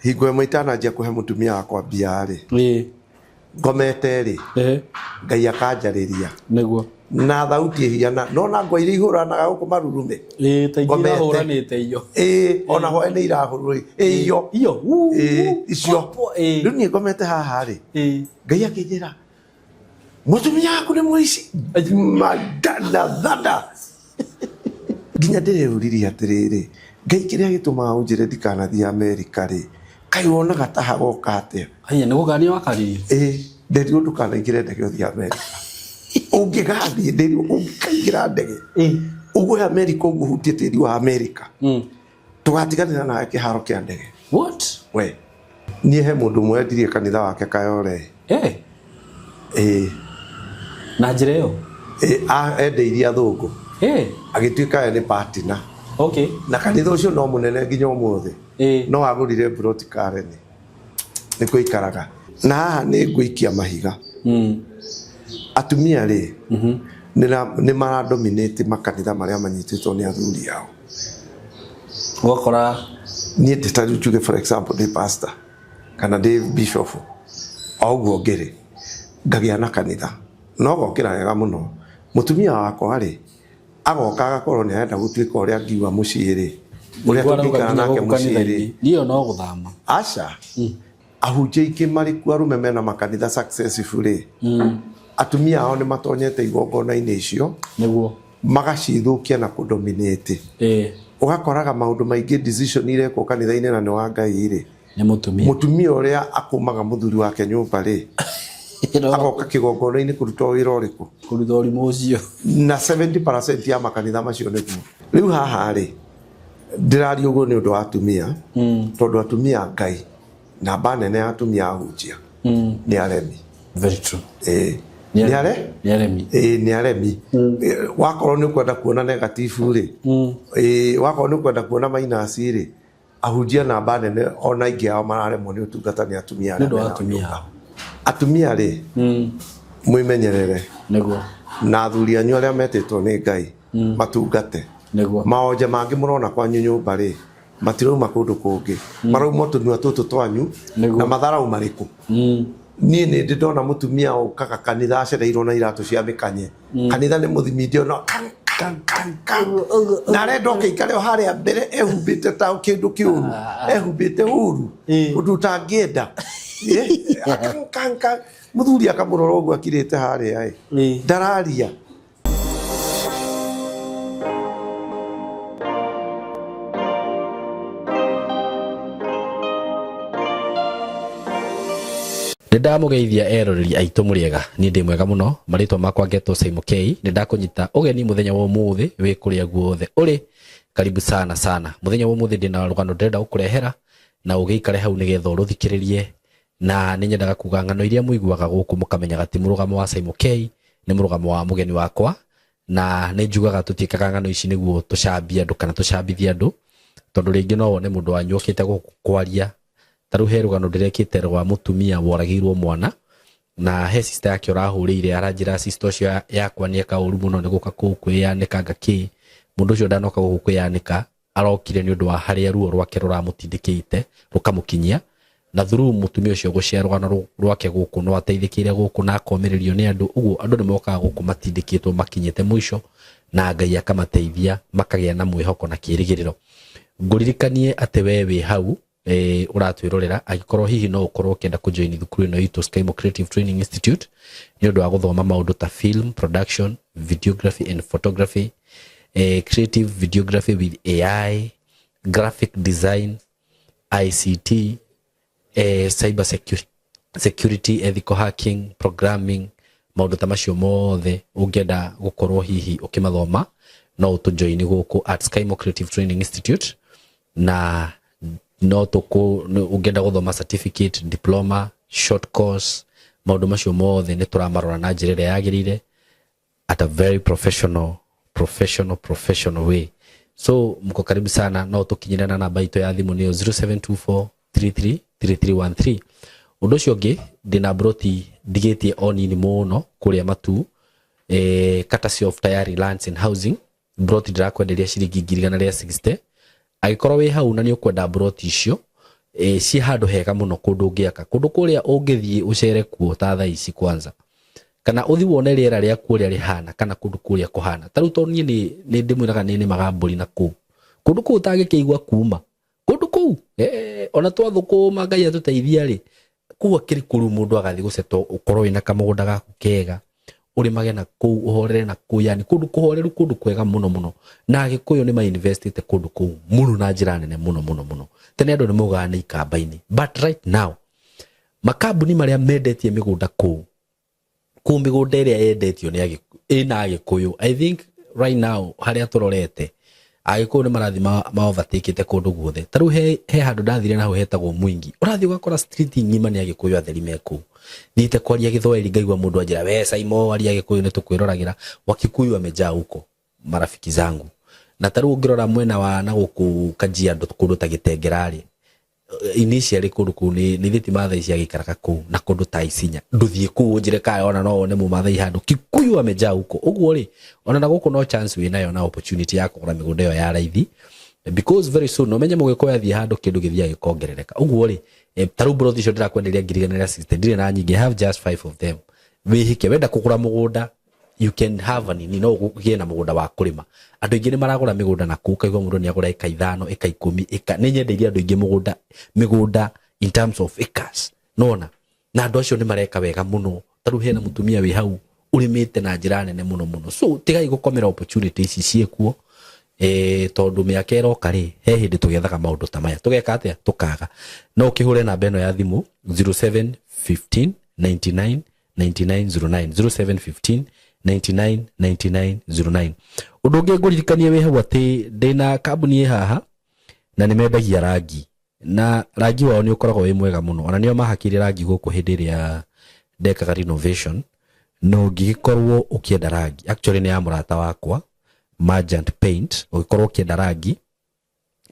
hingo ĩmwe itananjia kũhe mũtumia wakwa mbia rĩ ngomete rĩ Ngai akanjarĩria nĩguo na thauti hiana no na ngwa iria ihũranaga gũkũ marurume taingĩ hũranĩte iyo ona hoe nĩ irahũrwo iyo icio rĩu niĩ ngomete haha rĩ Ngai akĩnjĩra mũtumia waku nĩ mũici magana thada nginya ndĩreũririe atĩrĩrĩ Ngai kĩrĩa gĩtũmaga ũnjĩre ndikanathiĩ Amerika rĩ kai wonaga ta hagoka atĩa haya nĩ gũkania wakaririo nderirwo ndũkanaingĩre ndege ũthiĩ Amerika ũngĩgathiĩ nderirwo ũngĩkaingĩra ndege ũgwe Amerika ũguo hutie tĩri wa Amerika tũgatiganĩra nawe kĩharo kĩa ndege what we niĩ he mũndũ ũmwe endirie kanitha wake Kayole na njĩra ĩyo endeirie athũngũ agĩtuĩka nĩ partner na kanitha ũcio no mũnene nginya ũmũthĩ no agũrire broti Kareni nĩ kũikaraga na haha nĩ ngũikia mahiga atumia rĩ nĩ maradominate makanitha marĩa manyitĩtwo nĩ athuri ao gũkora niĩ ndĩtarĩ tuge for example ndĩ pastor kana ndĩ bishop oguo ngĩrĩ ngagĩa na kanitha no gokĩra wega mũno mũtumia wakwa rĩ agoka agakorwo nĩ arenda gũtuĩka ũrĩa ngiuga mũciĩ rĩ ũrĩa tũngĩikara nake mũciĩ rĩ ndio no gũthama aca ahunjia ingĩ marĩ kuo arũme mena makanitha successful atumia ao nĩ matonyete igongona-inĩ icio nĩguo magacithũkia na kũdominate ũgakoraga maũndũ maingĩ decision irekwo kanitha-inĩ na nĩ wa Ngai rĩ nĩ mũtumia ũrĩa akũmaga mũthuri wake nyũmba rĩ agoka kĩgongona-inĩ kũruta wĩra ũrĩkũ kũruta ũrimũ ũcio na 70% ya makanitha macio nĩguo rĩu haha rĩ ndĩraria ũguo nĩ ũndũ wa atumia tondũ atumia Ngai namba nene ya atumia ahunjia nĩ aremi very true nĩ aremi wakorwo nĩ ũkwenda kuona negative rĩ wakorwo nĩ ũkwenda kuona minus rĩ ahunjia namba nene ona ingĩ ao mararemwo nĩ ũtungata nĩ atumia rĩ mwĩmenyerere na athuri anyu arĩa metĩtwo nĩ Ngai matungate maonje mangĩ mũrona kwanyu nyũmba rĩ matirauma kũndũ kũngĩ marauma tũnua tũtũ twanyu na matharau marĩkũ niĩ nĩ ndĩndona mũtumia ũkaga kanitha acereirwo na iratũ cia mĩkanye kanitha nĩ mũthimi ndĩona na arenda ũkĩikare harĩa mbere ehumbĩte ta kĩndũ kĩũru ehumbĩte ũru ũndũ ũtangĩenda mũthuri akamũrora ũguo akirĩte harĩa ndararia Ndamugeithia eroreri aitũ mũrĩega ni ndĩ mwega mũno marĩtwa makwa ngetwo Simon K nĩ ndakũnyita ũgeni mũthenya wa ũmũthĩ wĩ kũrĩa guothe ũrĩ karibu sana mũthenya wa ũmũthĩ ndĩna rũgano ndĩrenda gũkũrehera na ũgĩikare hau nĩgetha ũrũthikĩrĩrie na nĩ nyendaga kuga ng'ano iria mũiguaga gũkũ mũkamenyaga ti mũrũgamo wa Simon K nĩ mũrũgamo wa mũgeni wakwa na nĩ njugaga tũtiĩkaga ng'ano ici nĩguo tũcambie andũ kana tũcambithie andũ tondũ rĩngĩ no wone mũndũ wanyu okĩte gũkwaria taruhe rũgano ndĩrekĩte rwa mũtumia woragĩirwo mwana na he sister yake ũrahũrĩire aranjĩra sister ũcio yakwa nĩ eka ũru mũno nĩ gũka kwĩyanĩka ngakĩ mũndũ ũcio ndanoka gũkũ kwĩyanĩka arokire nĩ ũndũ wa harĩa ruo rwake rũramũtindĩkĩte rũkamũkinyia na through mũtumia ũcio gũshare rũgano rwake gũkũ no ateithĩkĩire gũkũ na akomererio nĩ andũ ũguo andũ nĩ mokaga gũkũ matindĩkĩtwo makinyĩte mũico na Ngai akamateithia makagĩa na mwĩhoko na kĩĩrĩgĩrĩro ngũririkanie atĩ we wĩ hau uratwirorera agikorwo hihi no ukorwo kenda kujoin thukuru ino itu Skymo Creative Training Institute ni undu wa guthoma maundu ta film production, videography and photography, creative videography with AI, graphic design, ICT, cyber security, ethical hacking, programming, maundu ta macio mothe ungenda gukorwo hihi ukimathoma no utujoin guku at Skymo Creative Training Institute na no toko ungenda guthoma certificate, diploma, short course maundu macio mothe ni turamarora na njĩra ĩrĩa yagĩrĩire at a very professional way. So mko karibu sana no tukinyira na namba itu ya thimu ni 0724333313. Undu ũcio ũngĩ ndina broti ndigĩtie onini mũno kũrĩa matu courtesy of Tayari Lands and Housing broti ndirakwenderia ciringi 160. Agĩkorwo wĩ hau na nĩ ũkwenda broti icio ci handu hega muno kundu ngiaka kundu kuria ungithie ucere kuo ta thaa ici kwanza kana uthi wone riera ria kuria rihana kana kundu kuria kuhana taru to nie ni ndimwiraga ni magamburi na kundu ku utangikigwa kuma kundu ku ona twathukuma Ngai atuteithia ri ku akiri kuru mundu agathi guceto ukorwo ina kamugunda gaku kega urimage na ku uhorere na ku yani kundu kuhoreru kundu kwega muno na Agikuyu ni ma investite kundu ku muno na njira nene muno tene andu ni mugana ikamba-ini but right now makambuni maria mendetie migunda ku migunda iria yendetio ni Agikuyu I think right now haria turorete Agikuyu ni marathi ma overtake kundu guothe taru he handu ndathire naho hetagwo Mwingi urathi ugakora street ngima ni Agikuyu atheri meku thite kwaria Githwairi ngaigua mundu anjira we Saimo aria Agikuyu ni tukwiragira Wakikuyu amejaa huko marafiki zangu na taru ngirora mwena wa na guku Kajiado kundu ta Gitengerari initially kundu ku ni thiti mathai cia gikaraka ku na kundu ta Isinya nduthie ku njire kae ona no one mu mathai handu Kikuyu amejaa huko uguo ri ona na guku no chance we nayo na opportunity ya kugura migunda yo ya raithi because very soon no menye Mugikuyu athie handu kindu githia gikongerereka uguo ri taru brothi icio ndirakwenderia ngiriganira system ndire na nyingi have just 5 of them wihike wenda kugura mugunda you can have an no ugie na mugunda wa kurima andu ingi ni maragura migunda na ku kaigwa mundu ni agura eka 5 eka 10 eka ni nyenderia andu ingi migunda in terms of acres nona na andu acio ni mareka wega muno taru hena mutumia wi hau urimite na njira nene muno so tigai gukomera opportunities ciekuo tondu miaka iroka ri he hindi tugethaga maundu ta maya tugeka atia tukaga no ukihure namba eno ya thimu 0715 99 9909 0715 99 9909 undu ungi nguririkanie wi hau ati ndina kambuni haha na ni mendagia rangi na rangi wao ni ukoragwo wi mwega muno ona nio mahakire rangi guku hindi ria ndekaga renovation no ngikorwo ukienda rangi actually ni ya murata wakwa Magent Paint ugikorwo ukienda rangi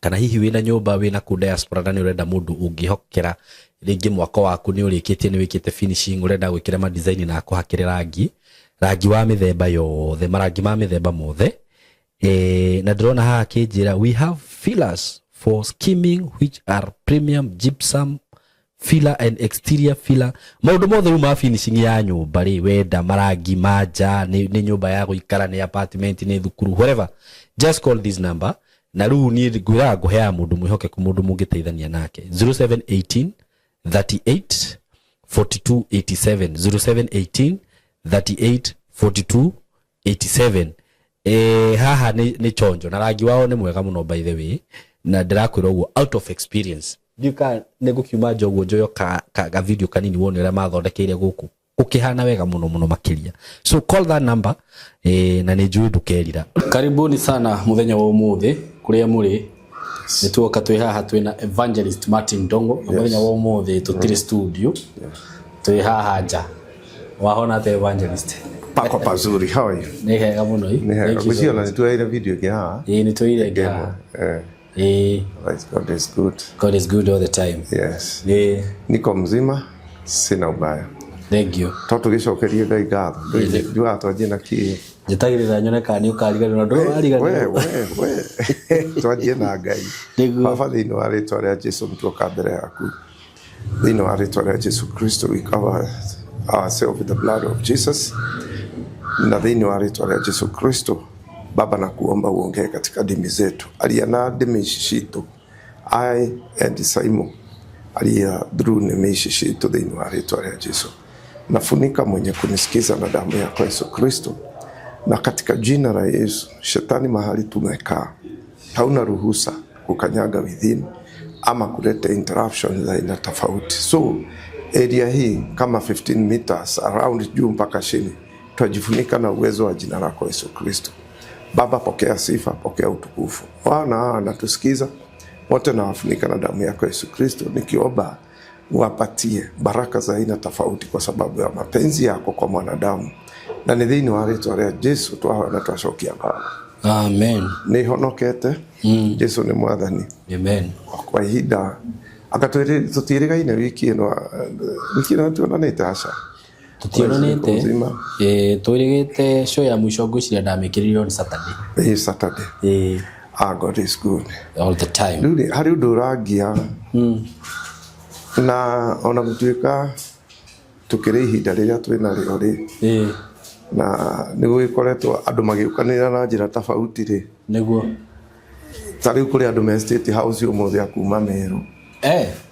kana hihi wina nyumba wina ku diaspora na ni urenda mundu ungihokera ringi mwako waku ni urikitie ni wikite finishing urenda gwikira ma design na kuhakire rangi wa mithemba yothe marangi ma mithemba mothe na ndrona haha kinjira we have fillers for skimming which are premium gypsum filler and exterior filler maundu mothe ma finishing ya nyumba ri wenda marangi manja ni nyumba ya guikara ni apartment ni thukuru whatever just call this number na ru ni ngwira nguhea mundu mwihokeku mundu mungiteithania nake 0718 38 42 87 0718 38 42 87 haha ni chonjo na rangi wao ni mwega muno by the way na ndirakwira uguo out of experience Duka nego kiuma jogo joyo ka video kanini wone ria mathondekeire guku ukihana wega muno makiria so call that number na ni njui ndukerira karibuni sana muthenya wa umuthi kuria muri nituoka twi haha twina Evangelist Martin Ndongo muthenya wa umuthi tutiri studio twi haha nja wahona te Evangelist pako pazuri how are you ni hega muno guciona nituaire video kia haha nituire kia God is good. God is good all the time. Yes. Niko mzima, sina ubaya. Thank you. Toto gicokerie Ngai ngatho. Ndua twaje na ki. Njitagirira nyoneka ni ukariganira na ndu ariganira. We. Twaje na Ngai. Baba thini wa ritwa ria Jesu mtuoka mbere yaku. Thini wa ritwa ria Jesu Kristo we cover ourselves with the blood of Jesus. Na thini wa ritwa ria Jesu Kristo Baba na kuomba uongee katika dimi zetu. Aliana dimi shishitu. I and Saimo. Alia Drew nimi shishitu dhini wa ritwa ria Jesu. Nafunika mwenye kunisikiza na damu yako Yesu Kristo. Na katika jina la Yesu, shetani mahali tumekaa hauna ruhusa kukanyaga within ama kuleta interruption za aina tofauti. So area hii kama 15 meters around juu mpaka chini tujifunika na uwezo wa jina lako Yesu Kristo. Baba, pokea sifa, pokea utukufu. Wana natusikiza wote na wafunika na damu yako Yesu Kristo, nikiomba uwapatie baraka za aina tofauti kwa sababu ya mapenzi yako kwa mwanadamu. Na ni thini wa ritwa ria Jesu twahoya twashokia Baba. Amen. Ni honokete. Jesu ni mwathani. Amen. Kwa ihinda akatwire tutirigaine wiki ino tuonanite aca. Tutionanite twirigite show ya mwisho ngwiciria ndamikiririo ni Saturday. Saturday. God is good all the time. Rĩu harĩ ũndũ ũrangia na ona gũtuĩka tukĩrĩ ihinda rĩrĩa twĩnarĩo rĩ na nĩgũgĩkoretwo andũ magĩũkanĩrĩra na njĩra tofauti rĩ nĩguo ta rĩu kũrĩ andũ me State House ũmũthĩ akuma Meru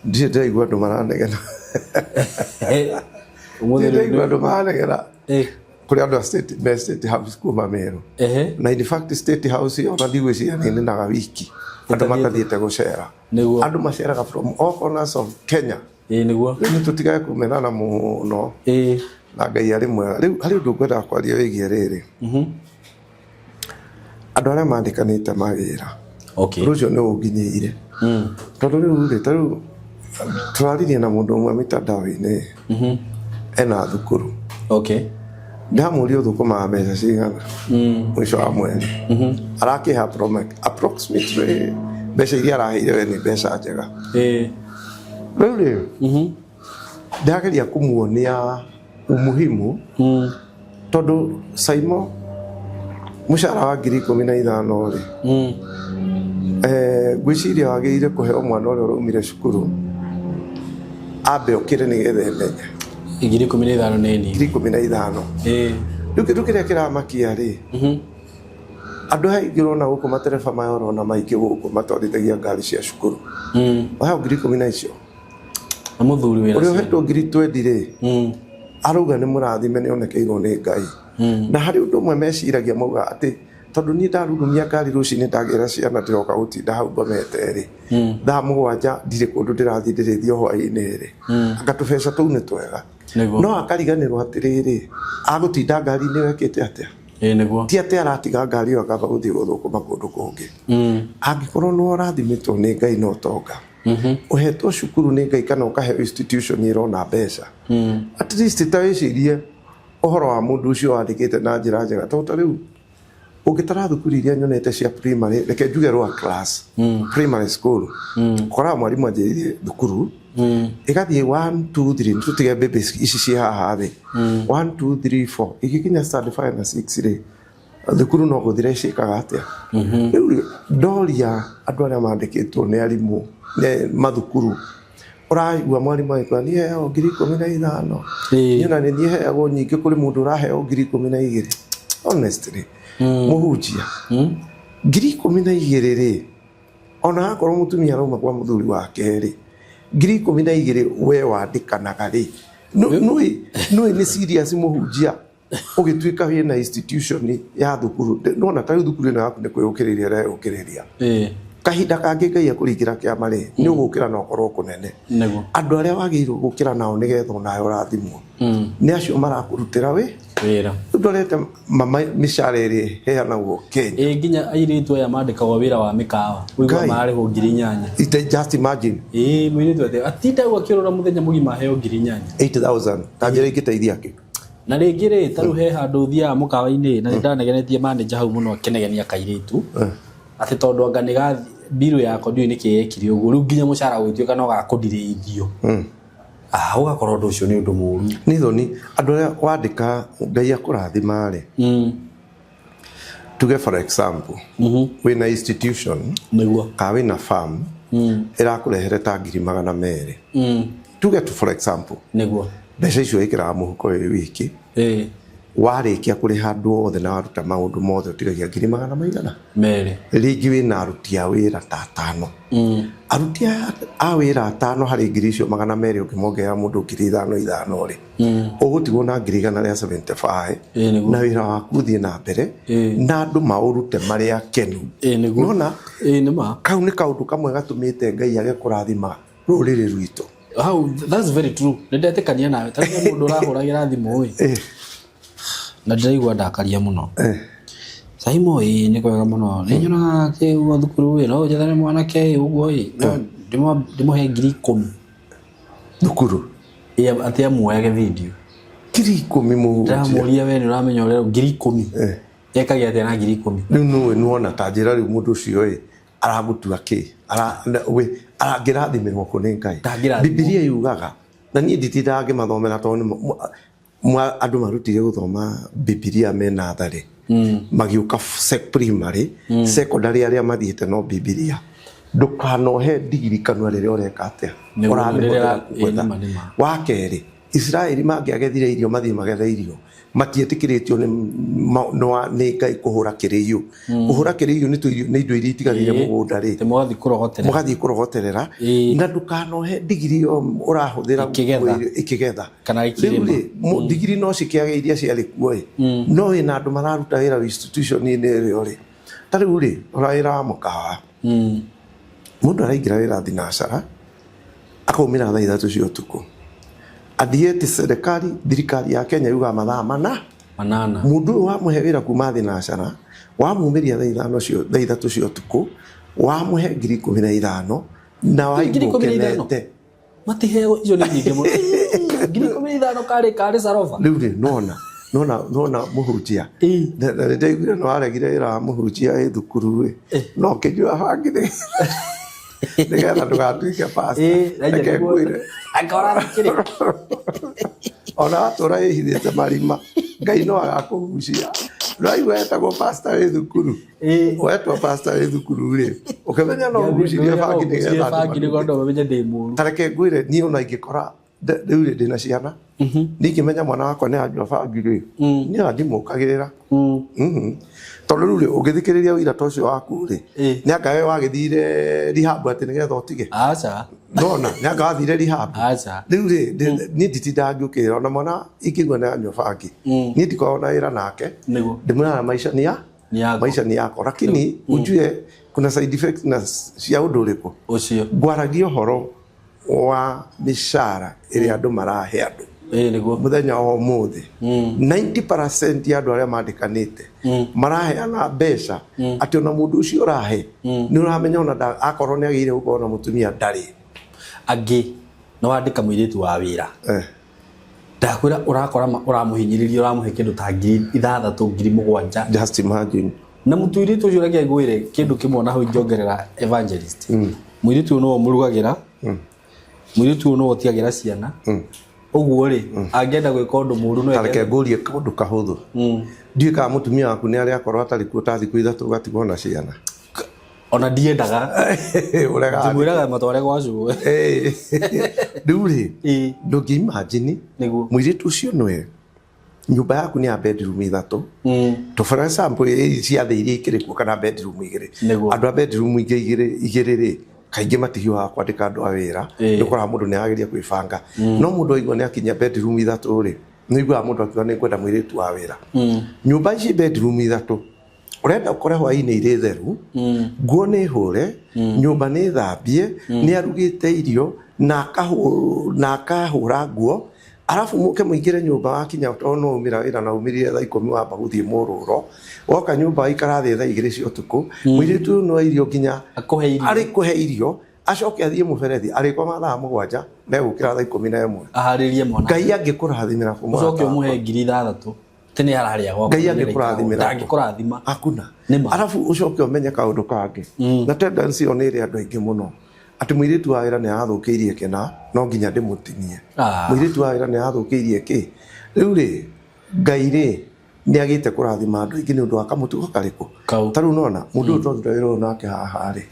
ndirĩ ndĩraigua andũ maranegena ũmũthĩ ndĩraigua andũ maranegena kuri andu State House kuma Meru na in fact State House ona ndigwĩciria nĩ naga wiki andu matathiĩte gũcera andu maceraga from all corners of Kenya nĩguo nĩ tũtigae kumenana mũno na Ngai arĩ mwega rĩu harĩ ũndũ ngwenda kwaria wĩgiĩ rĩrĩ andũ arĩa mandĩkanĩte mawĩra rũcio nĩ ũnginyĩire tondũ rĩu ta rĩu tũraririe na mũndũ ũmwe mitandao-inĩ ena thukuru ndamũria ũthũkũmaga mbeca cigana mwisho wa mweri arakĩha approximately mbeca iria araheire we nĩ mbeca njega rĩu rĩ ndageria kũmuonia umuhimu tondũ Saimo mũcara wa 15,000 rĩ ngwĩciria wagĩrĩire kũheo mwana ũrĩa ũraumire cukuru ambe okĩre nĩgetha emenye 15,000 nini 15,000 rĩu kĩndũ kĩrĩa kĩramakia rĩ andũ aingĩ ũrona gũkũ matereba maya ũrona maingĩ gũkũ matwarithagia ngari cia cukuru waheo 10,000 icio na mũthuri wĩra ũrĩa ũhetwo 20,000 rĩ arauga nĩ mũrathime nĩ onekeirwo nĩ Ngai na harĩ ũndũ ũmwe meciragia mauga atĩ tondũ niĩ ndarurumia ngari rũcinĩ ndagĩra ciana ndĩroka gũtinda hau ngomete rĩ thaa 7 ndirĩ kũndũ ndĩrathiĩ ndĩrĩthio hwaĩ-inĩ rĩ anga tũbeca tũu nĩ twega no akariganĩrwo atĩrĩrĩ agũtinda ngari-inĩ wekĩte atĩa nĩguo ti atĩ aratiga ngari ĩyo akamba gũthiĩ gũthũkũma kũndũ kũngĩ angĩkorwo nĩ ũrathimĩtwo nĩ Ngai no tonga uhetwo cukuru nĩ Ngai kana ũkaheo institution ĩrona mbeca at least ta wĩcirie ũhoro wa mũndũ ũcio wandĩkĩte na njĩra njega tondũ rĩu ũngĩtara thukuru iria nyonete cia primary reke njuge rwa class primary school kora mwarimũ anjĩrĩirie thukuru ĩgathiĩ 1 2 3 tũtige baby ici cia haha thĩ 1 2 3 4 igĩkinya standard 5 na 6 rĩ thukuru no gũthira icikaga atĩa rĩu ndoria andũ arĩa mandĩkĩtwo nĩ arimũ mathukuru ũraigua mwarimũ agĩkwa niĩ heo 15,000 nyona nĩ niĩ heagwo nyingĩ kũrĩ mũndũ ũraheo 12,000 honestly mũhunjia 12,000 rĩ ona akorwo mũtumia arauma kwa mũthuri wake rĩ 12,000 we wandĩkanaga rĩ nũĩ nĩ serious mũhunjia ũgĩtuĩka wĩna institution ya thukuru nona ta thukuru ĩno yaku nĩ kwĩyũkĩrĩria ũreyũkĩrĩria kahinda kangĩ Ngai akũringĩra kĩama rĩ nĩ ũgũkĩra na ũkorwo kũnene andũ arĩa wagĩrĩirwo gũkĩra nao nĩgetha onawe ũrathimwo nĩ acio marakũrutĩra wĩra ndorete mama mĩcara ĩrĩ heanagwo Kenya nginya airĩtu aya mandĩkagwo wĩra wa mĩkawa ũigua marĩhwo 8,000 just imagine mũirĩtu atĩ atindagwo akĩrora mũthenya mũgima aheo 8,000 8,000 ta njĩra ingĩteithia kĩ na rĩngĩ rĩ tarũ he handũ ũthiaga mũkawa-inĩ na nĩndanegenetie manager hau mũno akĩnegenia kairĩtu atĩ tondũ anga nĩ biru yako ndiũ nĩkĩ yekire ũguo rĩu nginya mũcara gũtuĩka no gakũndirĩithio ũgakorwo ũndũ ũcio nĩ ũndũ mũru nĩ thoni andũ arĩa wandĩka Ngai akũrathima rĩ tuge for example wĩna institution nĩguo ka wĩna farm ĩrakũrehere ta 200,000 tuge for example nĩguo mbeca icio ĩkĩraga mũhuko wĩ wiki warĩkia kũrĩha andũ othe na waruta maũndũ mothe ũtigagia 200,000 rĩngĩ wĩna aruti a wĩra ta 5 aruti a wĩra 5 harĩ 200,000 ũkĩmongerera mũndũ 5,000 rĩ ũgũtigwo na 175 na wĩra waku ũthiĩ na mbere na andũ maũrute marĩa kenu nona kau nĩ kaũndũ kamwe gatũmĩte Ngai age kũrathima rũrĩrĩ rwitũ that's very true nĩndetĩkania nawe ta mũndũ ũrahũragĩra thimũ na ndĩraigua ndakaria mũno Saimo nĩ kwega mũno nĩ nyonaga kĩu thukuru no njethane mwanake ũguo ndĩmũhe 10,000 thukuru atĩ amuoyage video 10,000 mũhunjia ndamũria we nĩ ũramenya ũrĩa 10,000 ekagia atĩa na 10,000 rĩu nuona ta njĩra rĩu mũndũ ũcio aragũtua kĩ angĩrathimirwo kũ nĩ Ngai Bibilia yugaga na niĩ nditindaga ngĩmathomera tondũ andu marutire guthoma Biblia mena thari magiuka primary secondary aria mathiete no Biblia ndukanohe digiri kanwa rire ureka atia urarerera wa keri Israeli mangiagethire irio mathie magethe irio matietikiritio ni Ngai kuhura kiriyo kuhura kiriyo ni indo iria itigarire mugunda ri mugathie kurogoterera na ndukanohe digiri urahuthira ikigetha kana ikirima digiri no cikiage iria ciari kuo no ina andu mararuta wira institution ini rio ri tariu ri uraira mukawa mundu araingira wira thinacara akaumira thaa 3 cia utuku athiete thirikari ya Kenya yuga mathaa manana mundu wa muhe wira kuma thinacara wa mumiria thaa 3 cia utuku wa muhe 15,000 na wa igokenete matiheo ijo ni nyingi muno 15,000 kare sarova riu nona muhujia ndaiguire no aregire ira muhujia thukuru no kijua hangire nigetha ndugatuike pastor akora kiri ona atura ihithite marima Ngai no agakugucia raigu etagwo pastor thukuru wetwa pastor thukuru ri ukimenya no gucirie bangi nigetha ndo bamenye ndi muru tareke ngwire ni ona ingikora riu ri ndina ciana ningimenya mwana wakwa ni ajua bangi ri ni andimukagirira tondu riu ri ugithikiriria wira tocio waku ri ni akawe wagithire rehab ati nigetha utige acha nona ni akawathire rehab acha riu ri ni nditindangiukira ona mwana ikigwa na anywa bangi ni ndikona ira nake ndimwira maisha ni yako lakini ujue kuna side effects na cia undu riku ucio gwaragia horo wa mishara iri andu marahe andu niguo muthenya o muthi 90% ya andu aria mandikanite maraheana mbeca ati ona mundu ucio urahe ni uramenya ona akorwo ni agire gukorwo na mutumia ndari angi no wandika muiritu wa wira ndakwira urakora uramuhinyiriria uramuhe kindu ta 6,000 7,000 just imagine na mutuiritu ucio reke ngwire kindu kimwe na ho njongerera evangelist muiritu no murugagira muiritu no otiagira ciana uguo ri angenda gwika undu muru no tareke ngurie kundu kahuthu ndiye ka mutumia waku ni aria akorwo atari ku ta thiku 3 ugatigwo na ciana ona ndiendaga urega mwiraga matware gwacu riu ri ndungimagine muiritu ucio nwe nyumba yaku ni ya bedroom 3 to for example cia thiiri ikirikuo kana bedroom 2 andu a bedroom 2 ri kaingi matihiwa kwandika andu a wira ndukora mundu ni ageria kwibanga no mundu aigwa ni akinya bedroom 3 ri nigwa mundu akiwa ni kwenda mwiritu wa wira nyumba ici bedroom 3 urenda ukore hwaini iri theru nguo ni hure nyumba ni thambie ni arugite irio na akahura nguo arafu muke muingire nyumba wakinya no umira wira na umirie thaa 10 wamba guthie mururo woka nyumba ikara thi thaa 2 cia utuku mwiritu no irio nginya kuhe irio acoke athie muberethi arikwa mathaa 7 megukira thaa 11 aharirie mwana Ngai angikurathimira kumwa ucoke umuhe 6,000 tene araria gwa Ngai angikurathimira angikurathima hakuna arafu ucoke umenye kaundu kangi na tendency one iri andu aingi muno ati mwiritu wa wira ni athukiirie kina no nginya ndimutinie mwiritu wa wira ni athukiirie ki riu ri Ngai ri ni agite kurathima andu aingi ni undu wa kamutugo kariku taru nona mundu utondu wira nake haha ri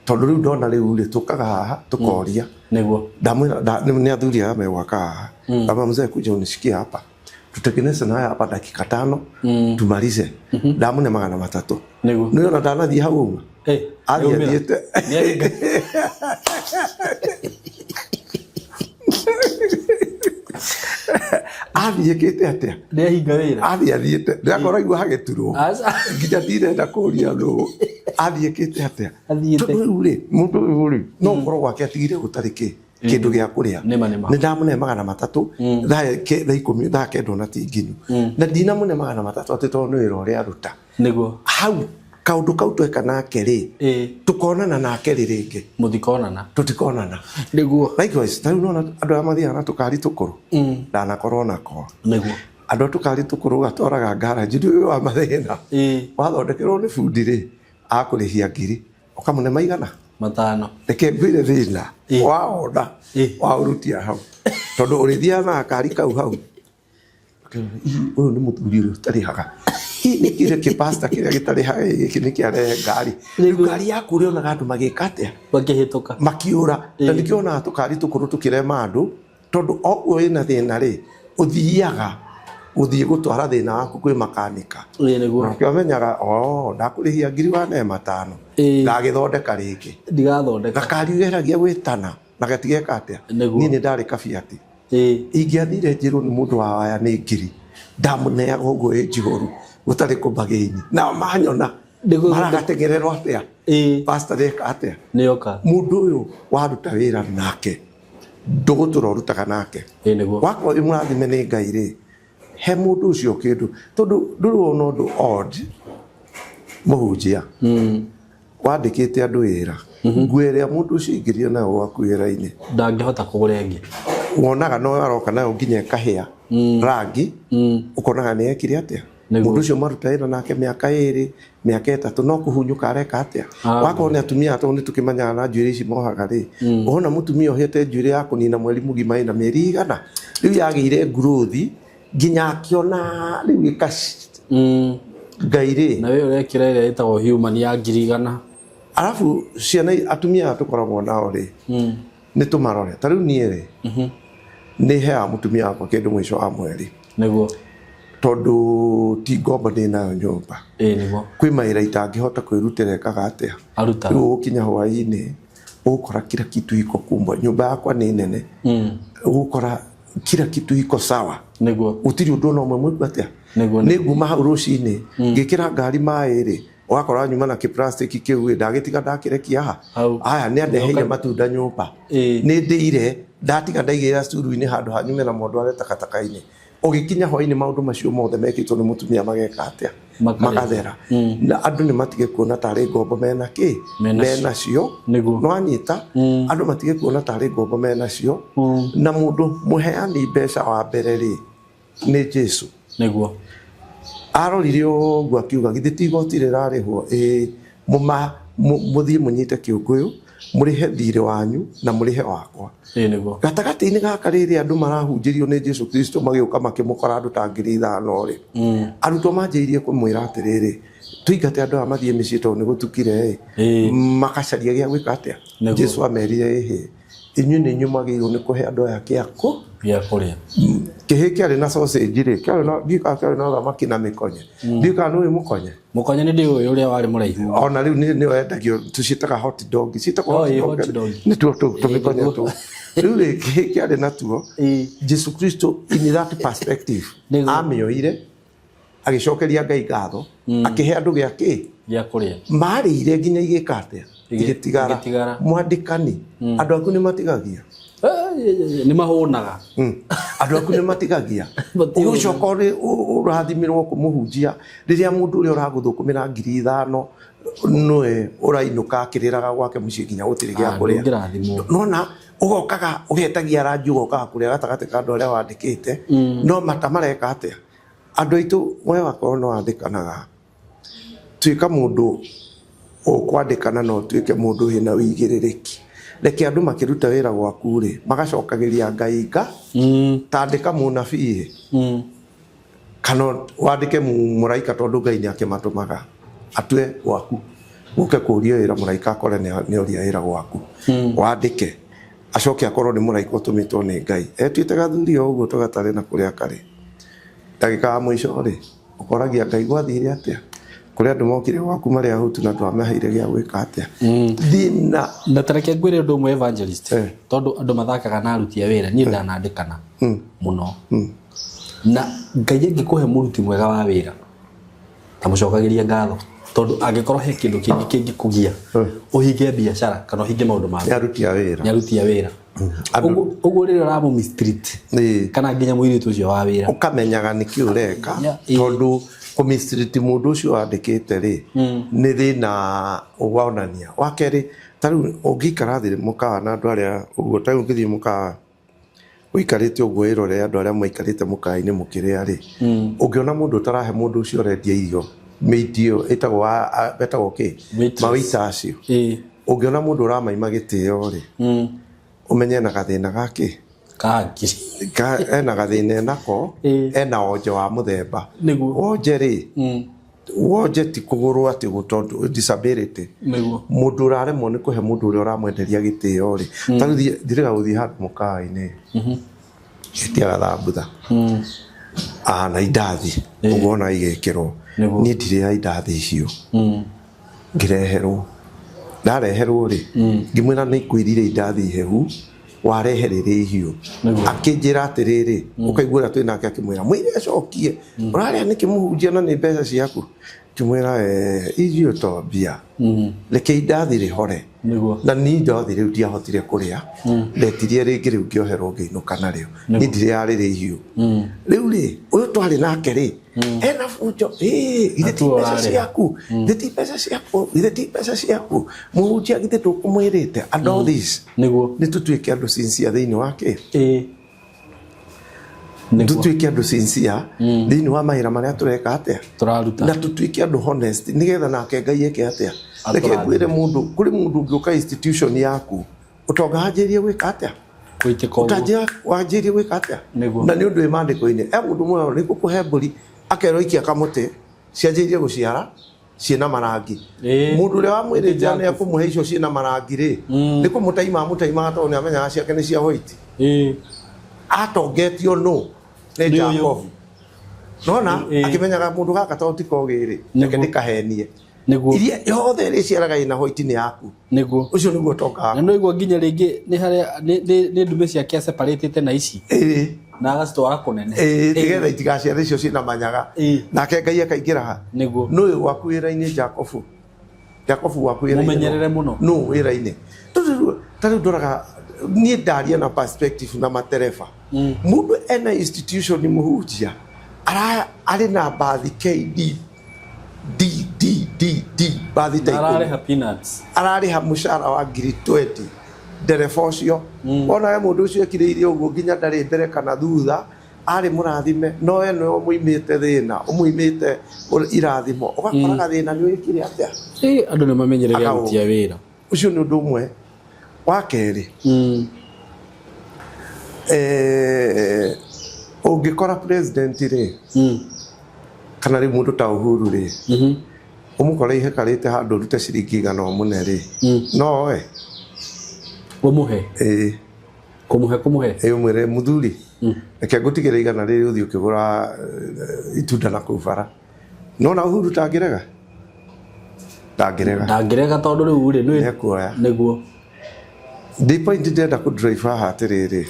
tondu riu ndona riu ri tukaga haha tukoria niguo ndamwira ni athuria me waka haha kama mzee kuja unisikia hapa tutekeleze naye hapa dakika 5 tumalize ndamune 300 niguo niona ndanathie hau athiete athiekete atia ndehinga wira athiete ndakora igua hageturwo nginya ndirenda kuria no athiekete atia tondu ri mundu ri no ngoro gwake atigire gutariki kindu gia kuria ni ndamune 300 thaa 10 thaa 9 na tinginu na ndina mune 300 ati tondu wira uria aruta niguo hau kaundu kau tweka nake ri tukonana nake ringi muthikonana tutikonana niguo likewise taru nona andu amathia na tukari tukuru ndana korona ko niguo andu tukari tukuru gatoraga garage ndu wa mathina wathondekerwo ni fundi ri akurihia ngiri ukamune maigana 5 reke ngwire thina waona wa urutia hau tondu urithia na kari kau hau uyu ni muthuri uyu tarihaga ni kire ke pasta kire gitarihaga iki ni kiare ngari yaku ri ona gandu magikatia bakihituka makiura na nikiona tukari tukuru tukire mandu tondu ogwo ina thina ri uthiaga uthie gutwara thina waku kwi makanika niguo kiamenyaga ndakurihia 5,000 ngagithondeka ringi ndigathondeka gakari geragia gwitana na gatigeka atia ni ndari kabiati ingiathire njirwo ni mundu wa waya ni ngiri ndamuneaga uguo njigoru gutari kumbagini na manyona maragategererwo atia pastor deka atia nioka mundu uyu waruta wira nake nduguturorutaga nake wakwa imurathime ni Ngai ri he mundu ucio kindu tondu nduru ndu odd muhunjia wandikite andu wira ngwire mundu ucio ingirio na gwaku wira-ini ndangihota kugura ingi wonaga no aroka nayo nginya kahia rangi ukonaga ni ekire atia mundu ucio maruta wira nake miaka 2 miaka 3 no kuhunyuka areka atia wakona atumia to ni tukimanya na njwiri ici mohaga ri ona mutumia ohete njwiri ya kunina mweri mugima ina mieri 100 riu yagire growth nginya akiona riu gikashi Ngai ri na we urekira ire itagwo human ya 100 alafu ciana atumia tukoragwo nao ri ni tumarore ta riu nie ri ni hea mutumia wakwa kindu mwisho wa mweri niguo tondu ti ngombo ni nayo nyumba niguo kwi maira itangihota kwirutira ekaga atia aruta riu ukinya hwaini ukora kila kitu iko kumbwa nyumba yakwa ni nene ukora kila kitu iko sawa niguo utiri undu no mwe atia niguma hau rucini ngikira ngari mai ri wakora nyuma na kiplastic kiu ndagitiga ndakirekia ha aya ni andeheire matunda nyumba ni ndire ndatiga ndaigira curu-ini handu hanyumira mundu are takataka-ini ugikinya hwaini maundu macio mothe mekitwo ni mutumia mageka atia magathera na andu ni matige kuona tari ngombo mena ki mena cio no anyita andu matige kuona tari ngombo mena cio na mundu muheani mbeca wa mbere ri ni Jesu niguo arorire uguo akiuga githiti igoti rirarihwo muthie munyite kiunguyu murihe thire wanyu na murihe wakwa niguo gatagati-ini gaka riri andu marahunjirio ni Jesu Kristo magiuka makimukora andu ta 5,000 ri arutwo manjiirie kumwira atiriri tuingate andu amathie micii tondu ni gutukire makacaria gia gwika atia Jesu amerire ehe inyu ni nyumagirwo ni kuhe andu aya kiako ya kuria kihe kiari na sausage ri kiari na bika kiari na thamaki na mikonye bika no mukonye ni ndi uyu uria wari muraihu ona riu ni wendagio tucitaga hot dog citagwo hot dog ni tu mikonye tu riu ri kihe kiari na tuo Jesu Kristo in that perspective amioire agicokeria Ngai ngatho akihe andu giaki gia kuria marire nginya igikate igitigara mwandikani andu aku ni matigagia ni mahunaga andu aku ni matigagia ugucoka urathimirwo kumuhunjia riria mundu uria uraguthukumira 5,000 noe urainuka akiriraga gwake mucii nginya gutiri gia kuria nona ugokaga ugetagia rangi ugokaga kuria gatagati ka andu aria wandikite no mata mareka atia andu aitu we wakorwo no wandikanaga tuika mundu ukwandikana no tuike mundu hina wigiririki reke andu makiruta wira gwaku ri magacokagiria Ngai tandika munabii kana wandike muraika tondu Ngai ni akimatumaga atue gwaku uke kuria wira muraika akore ni oria wira gwaku wandike acoke akorwo ni muraika utumitwo ni Ngai etuite gathuri uguo tugatari na kuria kari ndagika mwisho ri ukoragia Ngai gwathire atia kuri andu mokire gwaku mari ahutu na twamaheire gia gwika atia thina na tareke ngwire undu mwe evangelist tondu andu mathakaga na aruti a wira ni ndanandikana muno na Ngai angikuhe muruti mwega wa wira tamucokagiria ngatho tondu angikorwo he kindu kingi kugia uhinge biashara kana uhinge maundu ma aruti a wira uguo riri ramu mistreet kana nginya muiritu ucio wa wira ukamenyaga niki ureka tondu kumistreet mundu ucio wandikite ri ni thina ugwaonania wakeri taru ungikara thire mukawa na andu aria uguo taru ngithie mukawa uikarite uguo irore andu aria maikarite mukawa-ini mukiria ri ungiona mundu utarahe mundu ucio rendia irio meitio etagwo ki mawita acio ungiona mundu uramaima gitio ri umenye na gathina gaki kahakiri ena gathina nako ena onje wa muthemba onje ri wonje ti kugurwo ati gutondu disability mundu uraremwo ni kuhe mundu uria uramwenderia gitio ri tari ndiriga guthii handu mukai-ini itiaga thambutha na indathi ugona igekirwo ni ndire ya indathi icio ngireherwo ndareherwo ri ngimwira ni kwirire indathi hehu wareherere ihio akinjira atiriri ukaigura twinake akimwira mwire cokie uraria niki muhunjia na ni mbeca ciaku kimwira ihio to bia reke indathi rihore na ni ndothi riu ndiahotire kuria ndetirie ringi riu ngioherwo ngiinuka nario ni ndire yarire ihio riu ri uyu twari nake ri ena fujo ithe ti mbeca ciaku ithe ti mbeca ciaku muhunjia githe tukumwirite and all this ni tutuike andu sincere thiini wake tutuike andu sincere thiini wa mahira maria tureka atia turaruta na tutuike andu honest nigetha nake Ngai eke atia reke ngwire mundu kuri mundu ngiuka institution yaku utongajirie gwika atia utajia wajirie gwika atia na ni undu imandiko-ini mundu mwe ni kukuhe mburi akero ikia kamuti cianjirie guciara ciina marangi mundu ria wamwirite ni akumuhe icio ciina marangi ri ni kumutaima to ni amenya ciake ni cia white atongetio no ni Jacob nona akimenyaga mundu gaka to tikogiri reke ndikahenie iria yothe ri ciaraga ina white ni yaku ucio niguo toka na no igwa nginya ringi ni haria ni ndume ciake separate na ici na agacitwara kunene tigetha itigaciare icio ciina manyaga nake Ngai akaingira ha no uyu waku wira-ini Jacob waku wira-ini mumenyerere muno no wira-ini tari ndoraga ni ndaria na perspective na matereba mundu ena institution ni muhunjia ari na bathi KD bathi type arari ha mushara wa ngiri 20 ndereba ucio ona mundu ucio ekiriire uguo nginya ndari mbere kana thutha ari murathime no eno muimite thina umuimite irathimo ugakoraga thina ni wikire atia andu ni mamenyerere arutia wira ucio ni undu umwe wa keri ungikora president ri kana ri mundu ta Uhuru ri umukora ihekarite handu rute ciringi igana umune ri no we umuhe kumuhe umwire muthuri reke ngutigire igana riri uthii ukigura itunda na kubara nona Uhuru ndangirega tondu riu ri niguo ndi point ndenda ku drive haha atiriri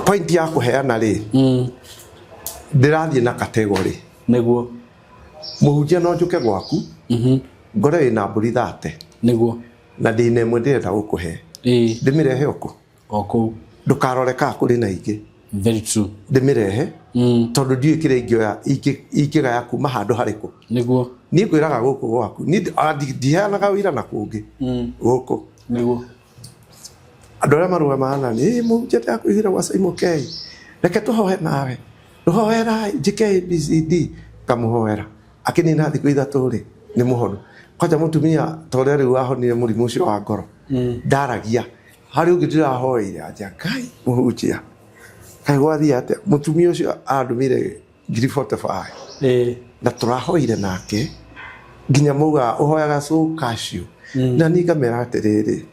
point ya kuheana ri ndirathie na category niguo muhunjia no njuke gwaku ngore ina mburi 30 niguo na ndine mwe ndirenda gukuhe ndimirehe oku ndukarore ka kuri na ingi very true ndimirehe tondu ndiikire ingioya ikigaya kuma handu hariku niguo ni ngwiraga guku gwaku ni ndiheanaga wira na kungi guku niguo andu aria marugamaga ni muhunjia ndakwithira gwa Simon K reke tuhoe nawe ruhoera njike BCD kamuhoera akinina thiku ithatu ri ni muhono kwaja mutumia tore riu ahonire murimu ucio wa ngoro ndaragia hari ungi ndirahoire aja Ngai muhunjia kai gwathi ate mutumia ucio andumire 45 na turahoire nake nginya muga uhoyaga so cashew na ni ngamera atiriri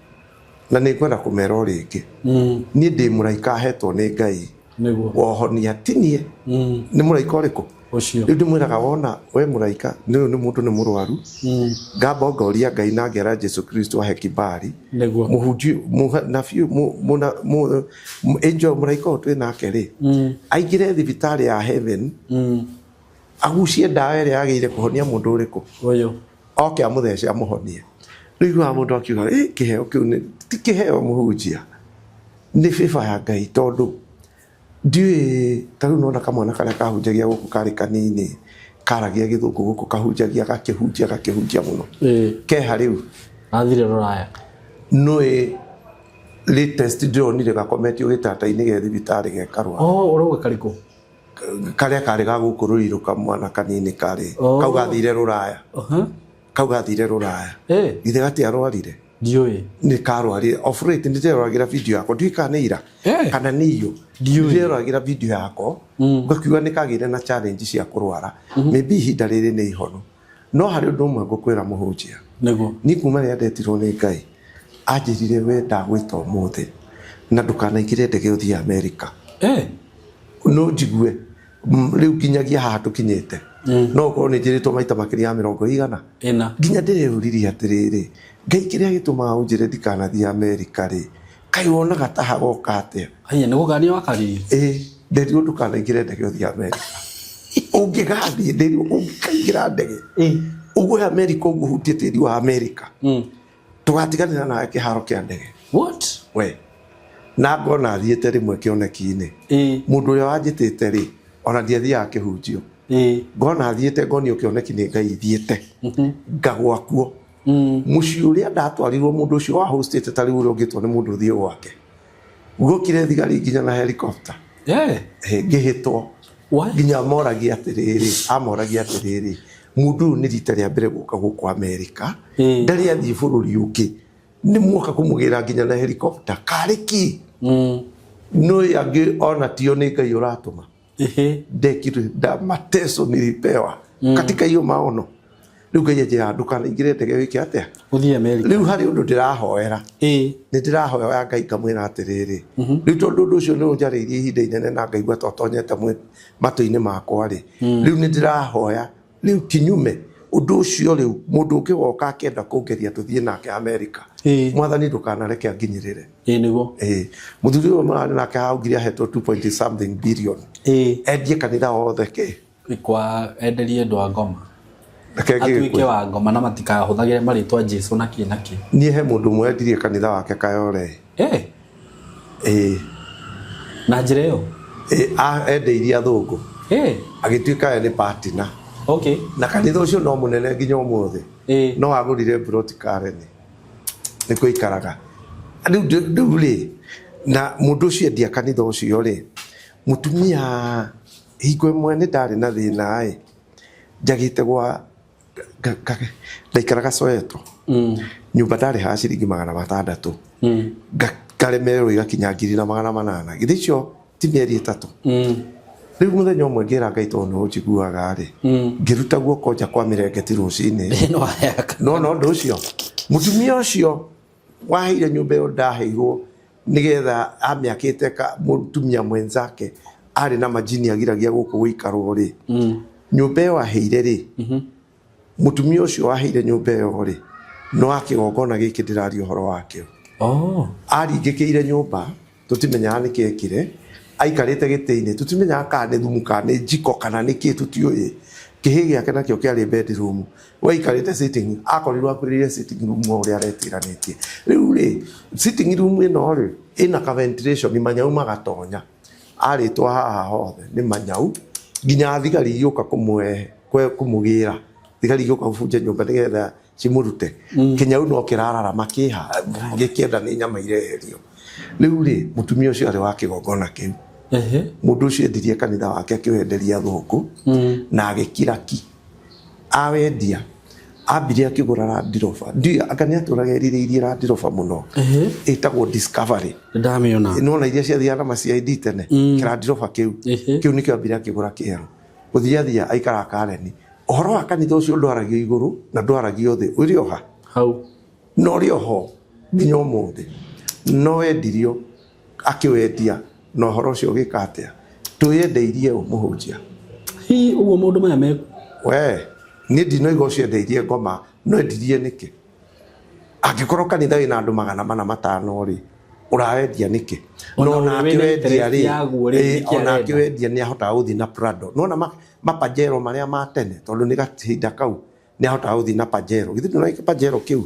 na ni kwenda kumera uringi ni ndi muraika hetwo ni Ngai wohonia tinie ni muraika uriku ucio ndi mwiraga wona we muraika ni mundu ni murwaru ngamba ngoria Ngai na ngera Jesu Kristo ahe kibali muhunji na fiu angel muraika twi nake ri aigire thibitari ya heaven agucie ndawa ĩrĩa yagĩrĩire kũhonia mũndũ ũrĩkũ ũyũ oke amuthece amuhonie rĩu wa mũndũ akiuga kĩheo kĩu ti kĩheo mũhunjia nĩ favor ya Ngai tondũ ndiũĩ tarĩu nona kamwana karĩa kahunjagia gũkũ karĩ kanini karagia gĩthũngũ gũkũ kahunjagia gakĩhunjia mũno keha rĩu athire rũraya nũĩ latest ndĩronire gakometio gĩtata-inĩ gĩa thibitarĩ gekarwa ũrauga karĩkũ karia kari ga gukururiru kamwana kanini kari kau gathire ruraya kau gathire ruraya ithe gati arwarire ndioi ni karwari operate ndĩreroragĩra video yako ndika nĩ ira kana nĩ iyo ndĩreroragĩra video yako ngakiuga nĩ kagĩre na challenge cia kũrwara maybe ihinda rĩrĩ nĩ ihono no harĩ ũndũ ũmwe ngũkwĩra mũhunjia nĩguo ni kuma rĩrĩa ndetirwo nĩ Ngai anjĩrire we ndagwĩta ũmũthĩ na ndũkanaingĩre ndege ũthiĩ America no njigue rĩu kinyagia haha tũkinyĩte no korwo nĩ njĩrĩtwo maita makĩria ya 100 nginya ndĩreyũririe atĩrĩrĩ Ngai kĩrĩa gĩtũmaga ũnjĩre ndikanathiĩ America rĩ kai wonaga ta hagoka atĩa aya nĩ gũkania wakaririe nderirwo ndũkanaingĩre ndege ũthiĩ America ũngĩgathiĩ nderirwo ũngĩkaingĩra ndege ũgwe America ũgũhutie tĩri wa America tũgatiganĩra nawe kĩharo kĩa ndege we na ngona thiĩte rĩmwe kĩoneki-inĩ mũndũ ũrĩa wanjĩtĩte rĩ ona ndiathiaga kĩhunjio ngona thiĩte ngonio kĩoneki nĩ Ngai thiĩte ngagwa kuo mũciĩ ũrĩa ndatwarirwo mũndũ ũcio wa hostete ta rĩu ũrĩa ũngĩtwo nĩ mũndũ ũthiĩ gwake gũkire thigari nginya na helicopter ngĩhĩtwo nginya amoragia atĩrĩrĩ mũndũ ũyũ nĩ rita rĩa mbere gũka gũkũ America ndarĩ athiĩ bũrũri ũngĩ nĩ muoka kũmũgĩra nginya na helicopter karĩki no yangĩ ona tio nĩ Ngai ũratũma ndekire mateso nilipewa katika hiyo maono rĩu Ngai anjĩra ndũkanaingĩre ndege wĩke atĩa ũthiĩ America rĩu harĩ ũndũ ndĩrahoera nĩ ndĩrahoya Ngai kamwĩra atĩrĩrĩ rĩu tondũ ũndũ ũcio nĩ ũnjarĩirie ihinda inene na ngaigua totonyete matũ-inĩ makwa rĩ rĩu nĩ ndĩrahoya rĩu kinyume ũndũ ũcio rĩu mũndũ ũngĩ woka akĩenda kũngeria tũthiĩ nake America mwathani ndũkanareke anginyĩrĩre nĩguo mũthuri ũyũ mararĩ nake augire ahetwo 2.something billion endie kanitha wothe kwa enderie ndwa ngoma atuĩke wa ngoma na matikahũthagĩre marĩtwa Jesũ na kĩ niĩ he mũndũ ũmwe endirie kanitha wake Kayole na njĩra ĩyo endeirie athũngũ agĩtuĩka nĩ partner na kanitha ũcio no mũnene nginya ũmũthĩ no agũrire plot Karen nĩ kũikaraga rĩu rĩ na mũndũ ũcio endia kanitha ũcio rĩ mũtumia hingo ĩmwe nĩ ndarĩ na thĩna njagĩte gwa ndaikaraga Soweto nyũmba ndarĩ ha ciringi 600 ngaremererwo igakinya 800 githĩ icio ti mĩeri 3 rĩu mũthenya ũmwe ngĩra Ngai tondũ no njiguaga rĩ ngĩruta guoko nja kwa mĩrengeti rũcinĩ no ũndũ ũcio mũtumia ũcio waheire nyũmba ĩyo ndaheirwo nĩgetha amĩakĩte mũtumia mwenzake arĩ na majini agiragia gũkũ gũikarwo rĩ nyũmba ĩyo aheire rĩ mũtumia ũcio waheire nyũmba ĩyo rĩ no akĩgongona gĩkĩ ndĩraria ũhoro wakĩo aringĩkĩire nyũmba tũtimenyaga nĩkĩ ekire aikarĩte gĩtĩ-inĩ tũtimenyaga kana nĩ thumu kana nĩ njiko kana nĩ kĩ tũtiũĩ kĩhĩ gĩake nakĩo kĩarĩ bedroom waikarĩte sitting akorirwo akũrĩire sitting room ũrĩa aretiranĩtie rĩu rĩ sitting room ĩno rĩ ĩna ka ventilation manyau magatonya arĩtwa haha hothe nĩ manyau nginya thigari yũka kũmũgĩra thigari yũka gũbunja nyũmba nĩgetha cimũrute kĩnyau no kĩrararama kĩha gĩkĩenda nĩ nyama ireherio rĩu rĩ mũtumia ũcio arĩ wa kĩgongona kĩu mũndũ ũcio endirie kanitha wake akĩwenderia athũngũ na agĩkira ki awendia ambire akĩgũra Land Rover anga nĩ atũraga erirĩirie Land Rover mũno ĩtagwo Discovery ndamĩona nona iria ciathiaga na maCID tene Land Rover kĩu nĩkĩo ambire akĩgũra kĩerũ gũthiathia aikara Karen ũhoro wa kanitha ũcio ndwaragio igũrũ na ndwaragio thĩ ũrĩ oha hau no rĩ oho nginya ũmũthĩ no endirio akĩwendia no ũhoro ũcio ũgĩka atĩa twĩendeirie mũhunjia ũguo mũndũ maya me we niĩ ndinoiga ũcio endeirie ngoma no endirie nĩkĩ angĩkorwo kanitha wĩna andũ 400 rĩ ũrawendia nĩkĩ no na akĩwendia rĩ ona akĩwendia nĩ ahotaga gũthiĩ na Prado nona mapajero marĩa ma tene tondũ nĩ gahinda kau nĩ ahotaga gũthiĩ na Pajero githĩ ndũraika Pajero kĩu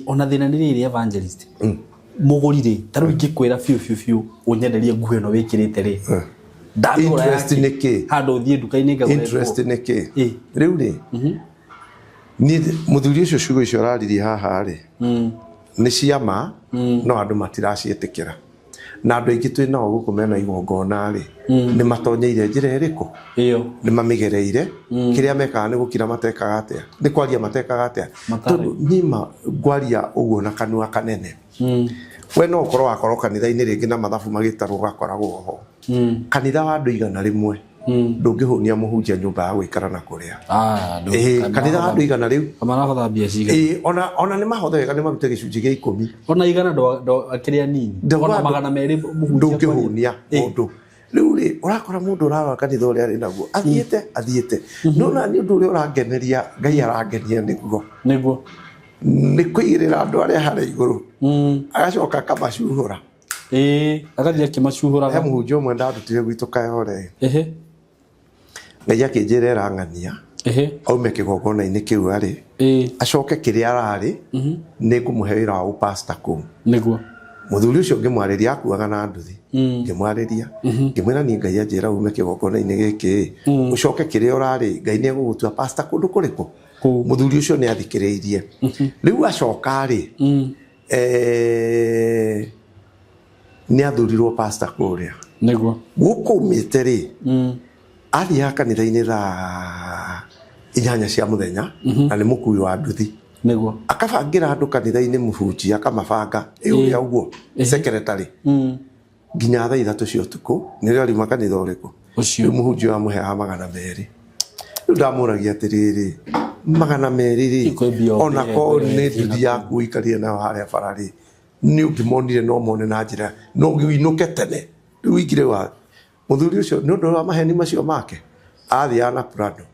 ona thĩna nĩ rĩrĩ evangelist mũgũrire tarũ ingĩkwĩra biũ ũnyenderie nguo ĩno wĩkĩrĩte rĩ interest nĩkĩ handũ thiĩ nduka-inĩ ngagũra interest nĩkĩ rĩu rĩ ni mũthuri ũcio ciugo icio araririe haha rĩ nĩ ciama no andũ matiraciĩtĩkĩra na andå aingä twä nao gå kå mena igongona rä nä matonyeire njä ra ä rä kå nä mamä gereire kä rä a mekaga nä gå kira matekaga atä a nä kwaria matekaga atä a tondå nyima ngwaria å guo na kanua kanene we no å korwo wakorwo kanitha-inä rä ngä na mathabu magä tarwo gakoragwo ho kanitha wa andå igana rä mwe ndå ngä hå nia må hunjia nyå mba ya gå ikara na kå rä a kanitha wa andå igana rä u ona nä mahothe wega nä marute gä cunjä gä 10 ona igana akä rä a nini ona 200 ndå ngä hå nia må ndå rä u rä å rakora må ndå å rarora kanitha å rä a rä naguo athiä te nona nä å ndå å rä a å rangeneria ngai arangenia nä guo nä kå igä rä ra andå arä a harä igå rå agacoka akamacuhå ra agathie akä macuhå raga he må hunjia å mwe ndarutire gwitå kayore ngai akä njä ra ärang'ania aume kä gongona-inä kä u arä acoke kä rä a ararä nä ngå må he wä ra wa gå pasta kå u må thuri å cio ngä mwarä ria akuaga na nduthi ngä mwarä ria ngä mwä ra niä ngai anjä ra ume kä gongona-inä gä kä å coke kä rä a å rarä ngai nä egå gå tua pasta kå ndå kå rä kå må thuri å cio nä athikä rä irie rä u acoka rä nä athurirwo pasta kå rä a gå kå mä te rä athiaga kanitha-inä thaa 8 cia må thenya na nä må kui wa nduthi akabangä ra andå kanitha-inä må bunjia akamabanga ä å rä a å guo secretary nginya thaa 3 cia å tukå nä rä a riuma kanitha å rä kå rä u må hunjia wamå heaga 200 rä u ndamå ragia atä rä rä 200 rä ona korwo nä nduthi yaku å ikarire nayo harä a bara rä nä å ngä monire no mone na njä ra no å gä inå ke tene rä u ingire wa må thuri å cio nä å ndå wa maheni macio make athiaga na prado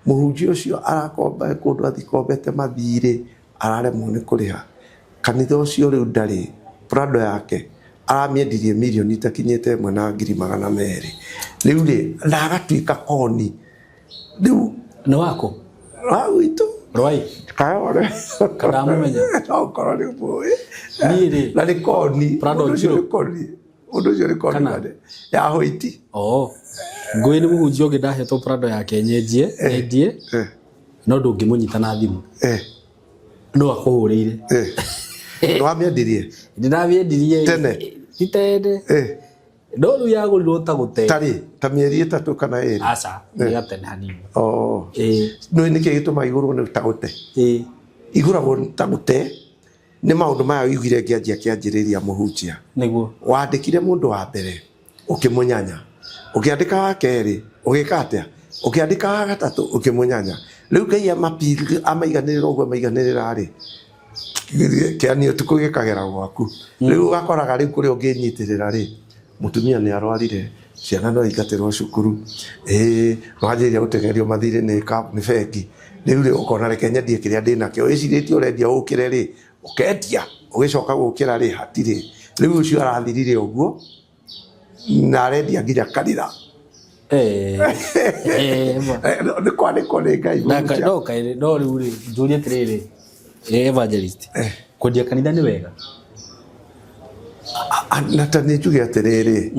må hunjia å cio arakomba kå ndå athikombete mathirä araremwo nä kå rä ha kanitha å cio rä u ndarä prado yake aramiendirie milioni itakinyä te 1 na 200,000 rä u rä na agatuä ka koni rä u nä wako gwitå rwai kayore kadamumenya no korwo nä mwä nirä na nä koni Prado å cio nä koni å ndå å cio nä koni ya hå iti ngå nä må hunjia å ngä ndahetwo prado yake nyenjie endie no ndå ngä må nyita na thimå no akå hå rä ire nä wamiendirie ndä ndamiendirie tene itende no rä u yagå rirwo ta gå te tarä ta mä eri 3 kana 2 aca nä gatene hanini nä kä gä tå ma igå rwo nä ta gå te igå ragwo ta gå te nä maå ndå maya igire ngä anjia kä anjä rä ria må hunjia wandä kire må ndå wa mbere å kä må nyanya å kä andä ka wa kerä å gä ka atä a å kä andä ka wa gatatå å kä må nyanya rä u ngai amaiganä rä ra å guo maiganä rä ra rä kä anio tukå gä kagera gwaku rä u gakoraga rä u kå rä a å ngä nyitä rä ra rä mutumia nä arwarire ciana no ingatä rwo cukuru no anjä ria gå tengerio mathirä nä bengi rä u rä å kona reke nyendie kä rä a ndä nakio ä cirä tie å rendia å kä re rä å kendia å gä coka gå kä ra rä hatirä rä u å cio arathirire å guo na arendia nginya kanitha nä kwandä ko nä ngai no rä u rä njå rie atä rä rä evangelist kwendia kanitha nä wega na ta nä njuge atä rä rä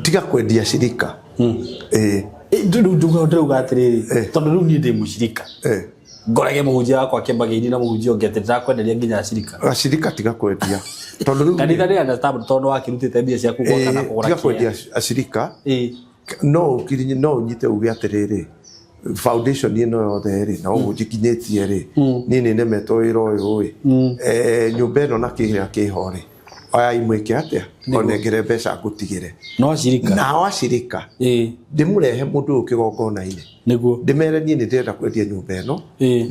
tiga kwendia cirika ndärauga atä rä rä tondå rä u niä ndä må cirika ngorage må hunjia wakwa kä mbagä ini na må hunjia å ngä atä ndä rakwenderia nginya acirika tiga kwendia tondå kanitha nä understand tondå wakä rutä te mbia ciaku gwaka na kå tiga kwendia acirika no å nyite uge atä rä rä foundation ĩno yothe rĩ na ũguo njikinyĩtie rĩ niĩ nĩ nemetwo wĩra ũyũ ĩ nyũmba ĩno na kĩrĩa kĩho rĩ oya imwĩke atĩa onengere mbeca ngũtigĩre nao acirika ndĩmũrehe mũndũ ũyũ kĩgongona-inĩ ndĩmere niĩ nĩ ndĩrenda kwendia nyũmba ĩno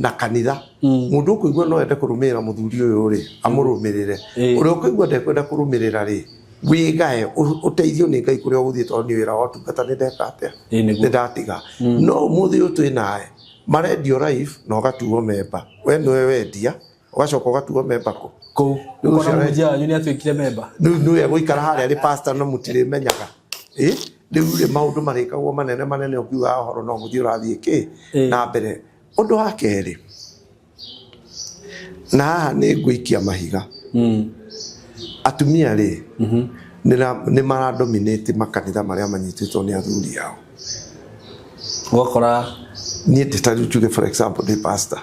na kanitha mũndũ ũkũigua no ende kũrũmĩrĩra mũthuri ũyũ rĩ amũrũmĩrĩre ũrĩa ũkũigua ndekwenda kũrũmĩrĩra rĩ wigae uteithio nĩ ngai kũrĩa ũgũthiĩ tondũ nĩ wĩra wa ũtungata nĩ ndeka atĩa nĩ ndatiga no mũthĩ ũyũ twĩ nawe marendio life na ũgatuo memba we nĩwe wendia ũgacoka ũgatuo memba kũ nĩwe gũikara harĩa arĩ pastor no mũtirĩmenyaga rĩu rĩ maũndũ marĩkagwo manene manene ũkiuga ũhoro no gũthiĩ ũrathiĩ kĩ na mbere ũndũ wa kerĩ na haha nĩ ngũikia mahiga atumia rĩ nĩ maradominate makanitha marĩa manyitĩtwo nĩ athuri ao ũgakora niĩ ndĩtarĩ njuge for example ndĩ pastor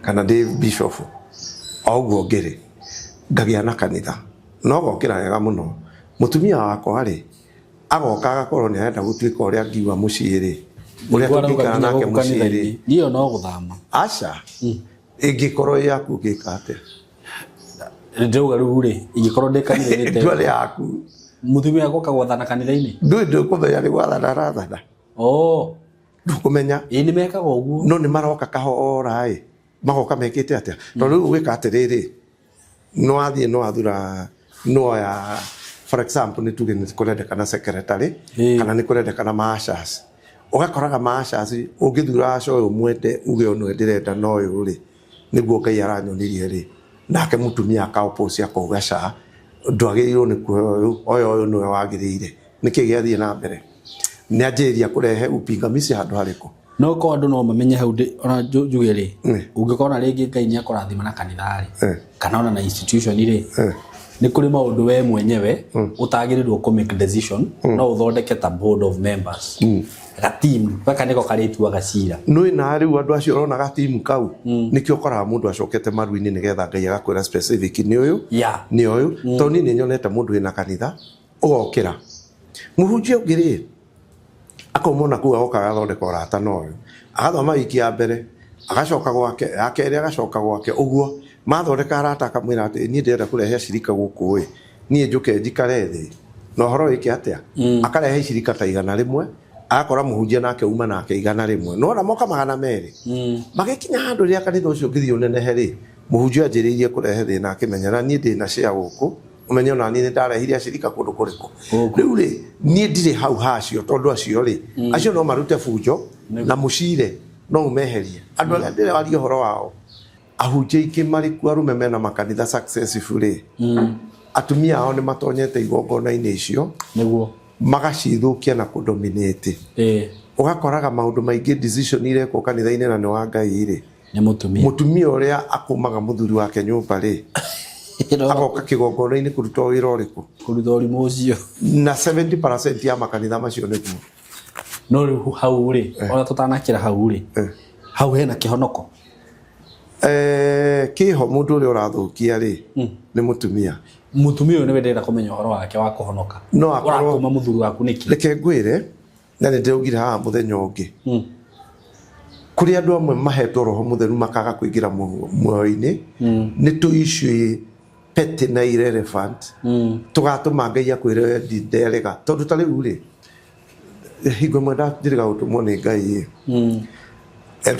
kana ndĩ bishop o ũguo ngĩrĩ ngagia na kanitha no gokira wega muno mutumia wakwa ri agoka agakorwo ni arenda gutuika uria ngiwa muciiri uria tukikara nake muciiri niyo no guthama aca ingikorwo yaku ngikate ndauga riu ri ingikorwo ndikanitha ndwari yaku mutumia agoka gwathana kanitha-ini ndu kumenya ni gwathana rathana ndukumenya ni mekaga uguo no ni maroka kahora magoka mekite atia tondu gwika atiriri no athie no athura no ya for example ni tuge ni kurendekana secretary kana ni kurendekana mashas ugakoraga mashas ugithura aco umwete uge ono ndirenda no uyu ri niguo Ngai aranyonirie ri nake mutumia ka opose akogaca ndwagiriro ni kuoyo oyo no wagirire niki giathie na mbere ni anjiria kurehe upingamizi handu hariko no ko andu no mamenye hau ona juge ri ungikona ringi Ngai ni akorathima na kanitha ri kana ona na institution ri ni kuri maundu we mwenyewe utagirirwo ku make decision no uthondeke ta board of members ga team baka niko karitua gacira no ina riu andu acio rona ga team kau nikio koraga mundu acokete maruini nigetha Ngai agakwira specific ni uyu ni uyu to ni nyonete mundu ina kanitha ugokira muhunjia ungiri akomona ku agoka gathondeka urata no uyu agathoma wiki ya mbere agacoka gwake akeri agacoka gwake uguo mathondeka arata akamwira ati ni ndenda kurehe shirika guku ri ni njuke njikare thi no horo iki atia akarehe shirika ta igana rimwe akora muhunjia nake uma nake igana rimwe no na moka magana meri magikinya handu ria kanitha ucio ngithio nenehe ri muhunjia njiririe kurehe thi nake menyana ni ndina share guku umenye ona ni ndarehire shirika kundu kuriku riu ri ni ndire hau hacio tondu acio ri acio no marute fujo na mucire no umeherie andu aria ndire wari horo wao ahunjia iki mari ku arume mena makanitha successfully atumia ao ni matonyete igongona-ini icio niguo magacithukia na kudominate ugakoraga maundu maingi decision ireko kanitha-ini na ni wa Ngai ri ni mutumia uria akumaga muthuri wake nyumba ri agoka kigongona-ini kuruta wira uriku kuruta urimu ucio na 70% ya makanitha macio niguo no riu hau ri ona tutanakira hau ri hau hena kihonoko kiho mundu uri urathukia ri ni mutumia uyu ni wendera kumenya horo wake wa kuhonoka no akorwo kuma muthuri waku niki reke ngwire na ndeugira ha muthenya ungi kuri andu amwe mahetwo roho mutheru makaga kuingira muoyo-ini ni tu issue pet na irrelevant tugatuma Ngai akwire nderega tondu tari uri hingo mwenda ndiriga gutumwo ni Ngai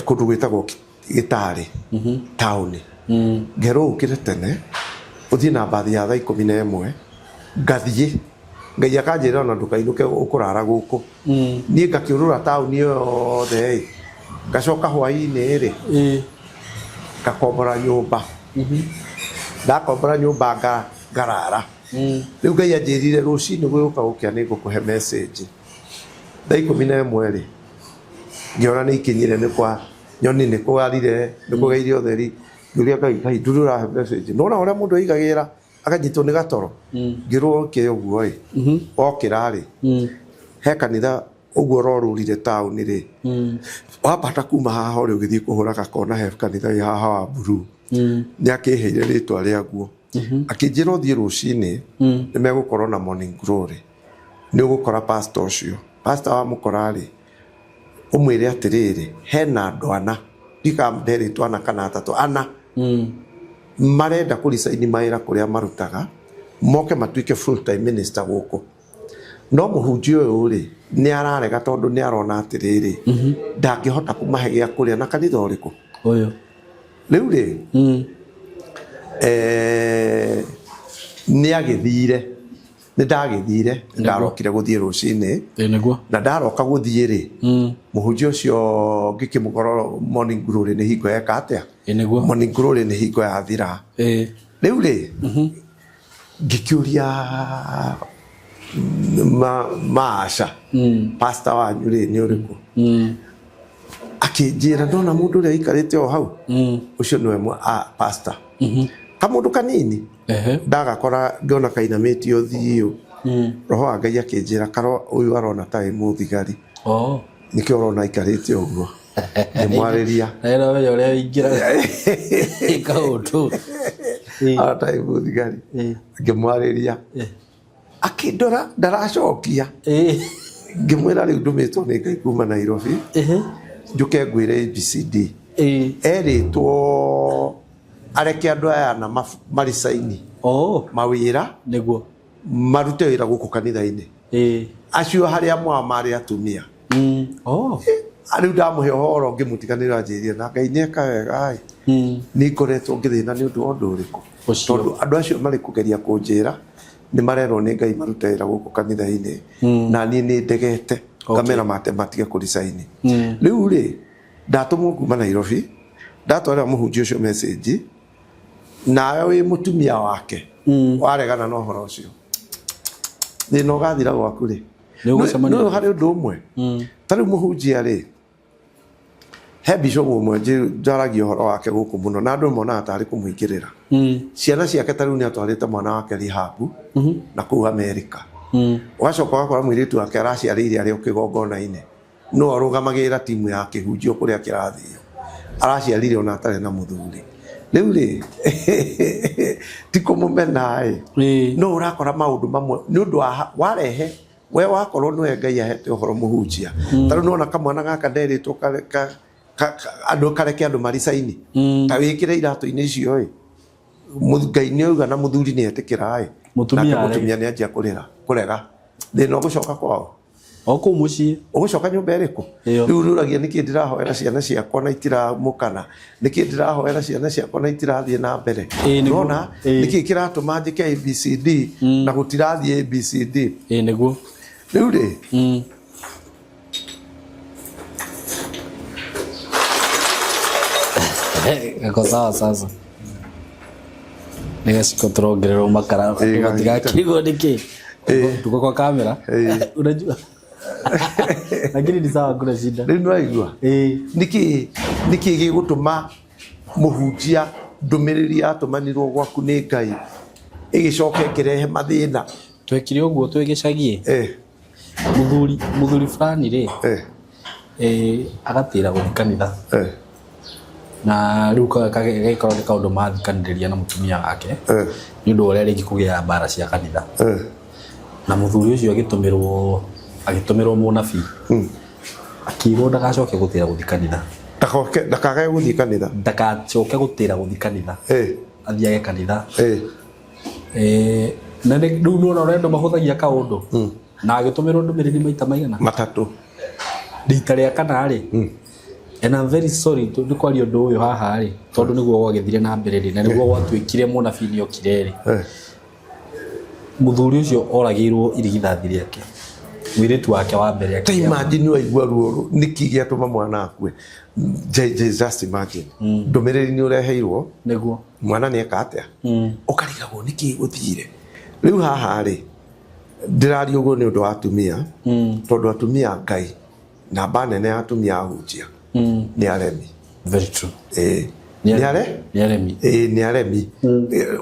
kundu gwitagwo Gitari town ngero ukire tene uthie na bathi ya 11 ngathie Ngai akanjira ona ndukainuke ukurara guku nie ngakiurura town yo the ngacoka hwaini ri ngakombora nyumba ndakombora nyumba ngarara riu Ngai anjirire rucini gwiuka gukia ni ngukuhe message 11 ri ngiona ni ikinyire ni kwa nyoni ni kwarire ni kugeire utheri ngiuria Ngai ndurura message no na uria mundu aigagira akanyitwo ni gatoro ngirwo ke uguo okira ri he kanitha uguo rorurire town ri wapata kuma haha uri ugithie kuhura gakona he kanitha ya haha wa buru ni akiheire ritwa ria guo akinjira uthie rucini ni megukorwo na morning glory ni ugukora pastor ucio pastor wa mukora ri umwire atiriri hena andu ana ndikamnderi twana kana atatu ana marenda kurisaini maira kuria marutaga moke matuike full time minister guku no muhunjia uyu ri ni ararega tondu ni arona atiriri ndangihota kumahe gia kuria na kanitha uriku uyu riu ri ni agithire ni ndagithire ndarokire guthie rucini niguo na ndaroka guthie ri muhunjia ucio ngikimugoro morning glory ni hingo yeka atia niguo morning glory ni hingo ya thira riu ri ngikiuria maasha pastor wanyu ri ni uriku akinjira ndona mundu uria ikarite o hau ucio niwe pastor kamundu kanini ndagakora ngiona kainamiti uthio roho wa Ngai akinjira karo uyu arona tai muthigari nikio urona ikarite uguo ni mwariria era we uria ingira ikaundu aratai muthigari ngimwariria akindora ndaracokia ngimwira riu ndumitwo ni Ngai kuma Nairobi njuke ngwire ABCD eritwo areke andu aya na marisaini mawira niguo marute wira guku kanitha-ini acio haria mari atumia ariu ndamuhe uhoro ngimutiganira njirie na Ngai nieka wega ai ni ngoretwo ngithina ni undu ondu uriku tondu andu acio mari kugeria kunjira ni marerwo ni Ngai marute wira guku kanitha-ini na ni ndegete kamera matige kurisaini riu ri ndatumwo kuma Nairobi ndatwara muhunjia ucio message nawe wi mutumia wake waregana no horo ucio thina ugathira gwaku ri no hari undu umwe tari muhunjia ri he bishop umwe njaragia horo wake guku muno na andu mona atari kumuingirira ciana ciake tari ni atwarite mwana wake rehab na ku America wacoka wakora mwiritu wake araciarire ari ukigongona-ini no arugamagira timu ya kihunjio kuria kirathio araciarire ona atari na muthuri riu ri tikumumena no urakora maundu mamwe ni undu warehe we wakorwo niwe Ngai ahete uhoro muhunjia taru nona kamwana gaka nderitwo andu kareke andu marisaini ta wikire iratu-ini icio Ngai ni auga na muthuri ni etikira mutumia ni anjia kurega thina ugucoka kwao oko mucii ugucoka nyumba iriku riu ruragia niki ndirahoera ciana ciakwa na itiramukana niki ndirahoera ciana ciakwa na itirathie na mbere nona niki kiratuma njike ABCD na gutirathie ABCD niguo riu ri gako sawa sasa nigaciko turongererwo makara tigakigo niki tuko kwa kamera unajua lakini ni sawa kuna shida ndio aigua niki gigutuma muhunjia ndumiriri atumanirwo gwaku ni Ngai igicoke kirehe mathina twekire uguo twegicagie muthuri fulani ri agatira guthikanitha na riu gaikora ni kaundu mathikaniria na mutumia wake ni undu uria ringi kugia mbara cia kanitha na muthuri ucio agitumirwo munabii akirwo ndagacoke gutira guthikanitha ndakage guthikanitha ndagacoke gutira guthikanitha athiage kanitha na riu nona urendo mahuthagia kaundu na agitumirwo ndumiriri maita maigana matatu rita ria kana ri and I'm very sorry to kwaria undu uyu haha ri tondu niguo gwagithire na mbere ri na niguo gwatwikire munabii ni okire ri muthuri ucio oragirwo irigithathi riake mwiritu wake wa mbere yake imagine waigua ruo niki giatuma mwana akue just imagine ndumiriri ni ureheirwo niguo mwana ni ekatia ukarigagwo niki guthire riu haha ri ndirari uguo ni undu wa atumia tondu atumia Ngai na banene atumia ahunjia ni aremi very true ni aremi ni aremi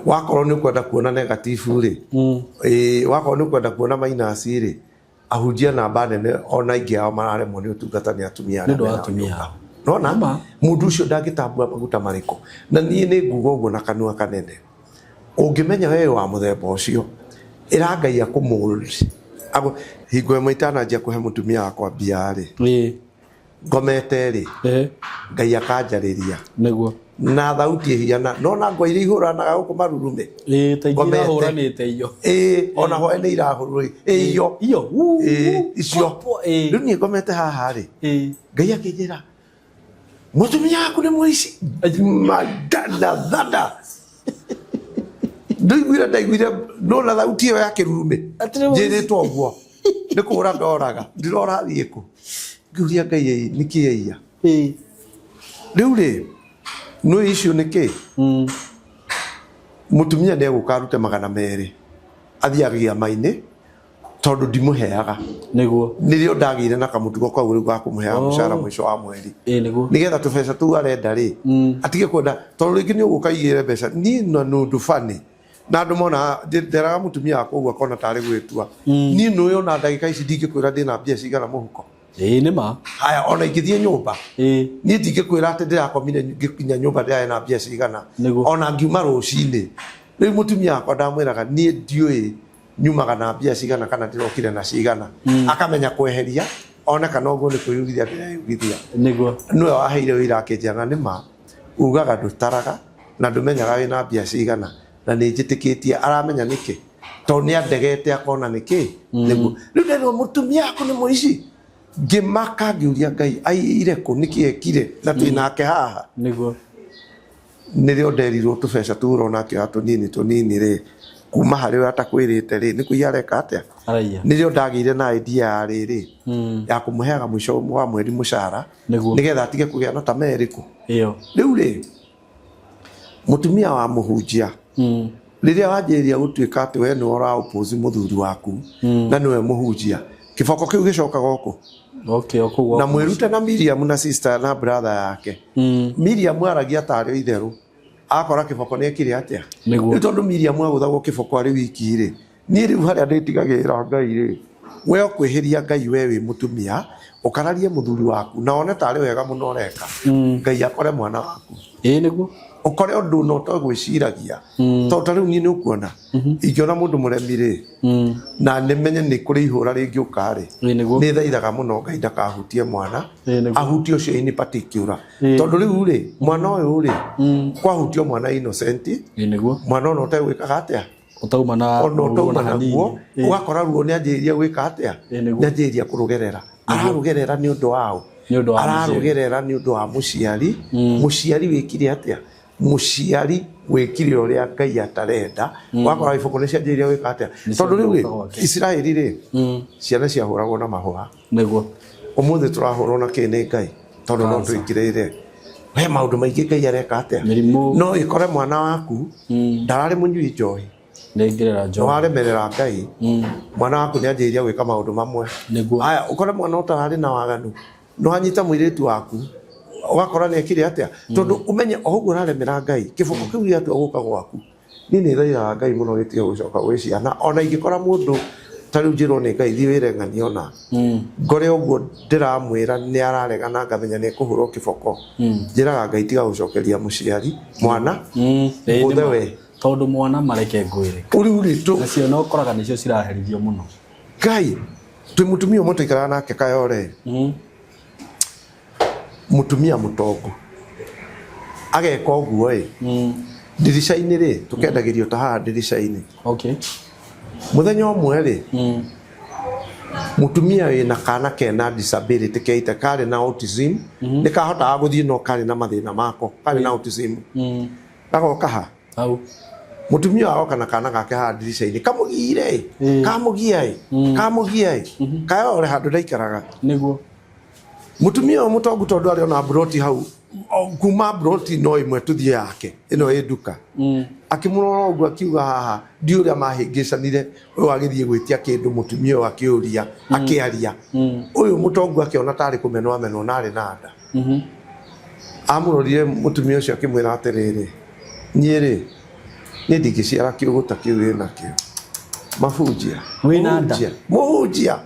wakorwo ni kwenda kuona negative ri wakorwo ni kwenda kuona minus ri ahunjia na banene ona ingi ao mararemwo ni utungata ni atumia nona mundu ucio ndangitambua maguta mariko na nie ni nguga uguo na kanua kanene ungimenya wewe wa muthemba ucio ira Ngai akumuri hingo imwe itananjia kuhe mutumia wakwa mbia ri ngomete ri Ngai akanjariria niguo na thauti hiana nona ngwa iri ihuranaga guku marurume taingira huranite iyo ona ho ni irahururu iyo icio riu ni ngomete haha ri Ngai akinjira mutumia waku ni muici magana thada ndaiguire nona thauti iyo ya kirurume njiritwo guo ni kuhura ndoraga ndirora thiku ngiuria Ngai niki yaia riu ri no issue niki mutumia ni egukarute 200 athiagia maini tondu ndimuheaga niguo nirio ndagire na kamutugo kwa uri gwa kumuhea mushara mwisho wa mweri nigetha tubesa tu arenda ri atige kwenda tondu ringi ni ugukaigire mbeca ni no ndu fani na andu mona nderaga mutumia wako uguo akona tari gwitua ni no yo na ndagika ici ndingikwira ndina mbia cigana muhuko nima haya ona ingithie nyumba ni ndingikwira ati ndirakomire ngikinya nyumba ndira na mbia cigana ona ngiuma rucini riu mutumia akwa ndamwiraga ni ndiui nyumaga na mbia cigana kana ndirokire na cigana akamenya kweheria ona kana uguo ni kuyugithia ndirayugithia niguo niwe waheire wira akinjaga nima ugaga ndutaraga na ndumenyaga wina mbia cigana na ni njitikitie aramenya niki to ni andegete akona niki niguo riu ndero mutumia aku ni muici ngimaka ngiuria Ngai aire ku niki ekire na twinake haha niguo nirio nderirwo tubeca turona kio tunini ri kuma hari atakwirite ri niku yareka atia nirio ndagire na idea riri ya kumuheaga mwisho wa mweri mushara nigetha atige kugia na tameriku iyo riu ri mutumia wa muhunjia riria wanjiria gutuika ati we ni ora opose muthuri waku na niwe muhunjia kiboko kiu gicoka goko na mwirute na Miriam na sister na brother yake Miriam aragia tario itheru akora kiboko ni kire atia ni tondu Miriam aguthagwo kiboko ari wiki ri ni riu haria nditigagira Ngai ri we okweheria Ngai we wi mutumia ukararie muthuri waku na one tari wega muno reka Ngai akore mwana waku niguo ukore undu no to gwiciragia to tariu ni ukuona ingiona mundu muremire na nimenye ni kuri ihura ringi ukari ni thaithaga muno Ngai ndakahutie mwana ahutie ucio in particular tondu riu ri mwana uyu ri kwahutio mwana innocent mwana no te gwikaga atia utauma na guo ugakora ruo ni anjiria gwika atia ni anjiria kurugerera ararugerera ni undu wao ararugerera ni undu wa muciari muciari wikire atia muciari wikire uria Ngai atarenda wakora ibuku ni cianjiria gwika atia tondu riu Israeli ri ciana ciahuragwo na mahua niguo umuthi turahurwo na kini Ngai tondu no twikirire he maundu maingi Ngai areka atia no ikore mwana waku ndarari munyui njohi ndegerera njohi waremerera Ngai mwana waku ni anjiria gwika maundu mamwe haya ukore mwana utarari na waganu no anyita mwiritu waku ugakora ni ekire atia tondu umenye oguo naremera Ngai kiboko kiu gia tu guka gwaku ni thaira Ngai muno gitige gucoka gwi ciana ona ingikora mundu tariu njirwo ni Ngai thiwire ng'ani ona ngore oguo ndiramwira ni ararega na ngamenya ni kuhurwo kiboko njiraga Ngai tiga gucokeria muciari mwana muthewe tondu mwana mareke ngwire uri tu nacio no koraga nicio ciraherithio muno Ngai twi mutumia muto ikara nake kayore mutumia mutongo ageka oguo dirisha-ini ri tukendagirio ta haha dirisha-ini muthenya umwe ri mutumia wina kana kena disability keita kari na autism ni kahota guthii no kari na mathina mako kari na autism gagoka ha au mutumia wao kana gake ha dirisha-ini kamugire kamugia kayore handu ndaikaraga niguo mutumia wa mutongo tondu ari ona broti hau kuma broti no imwe tuthie yake ino eduka akimurora ugu akiuga haha ndiuria mahingicanire uyu agithie gwitia kindu mutumia akiuria akiaria uyu mutongo akiona tari kumenwa meno nari nanda amurorire mutumia ucio akimwira atiriri nyiri ni ndingiciara kiuguta kiu ina kio mafujia muhujia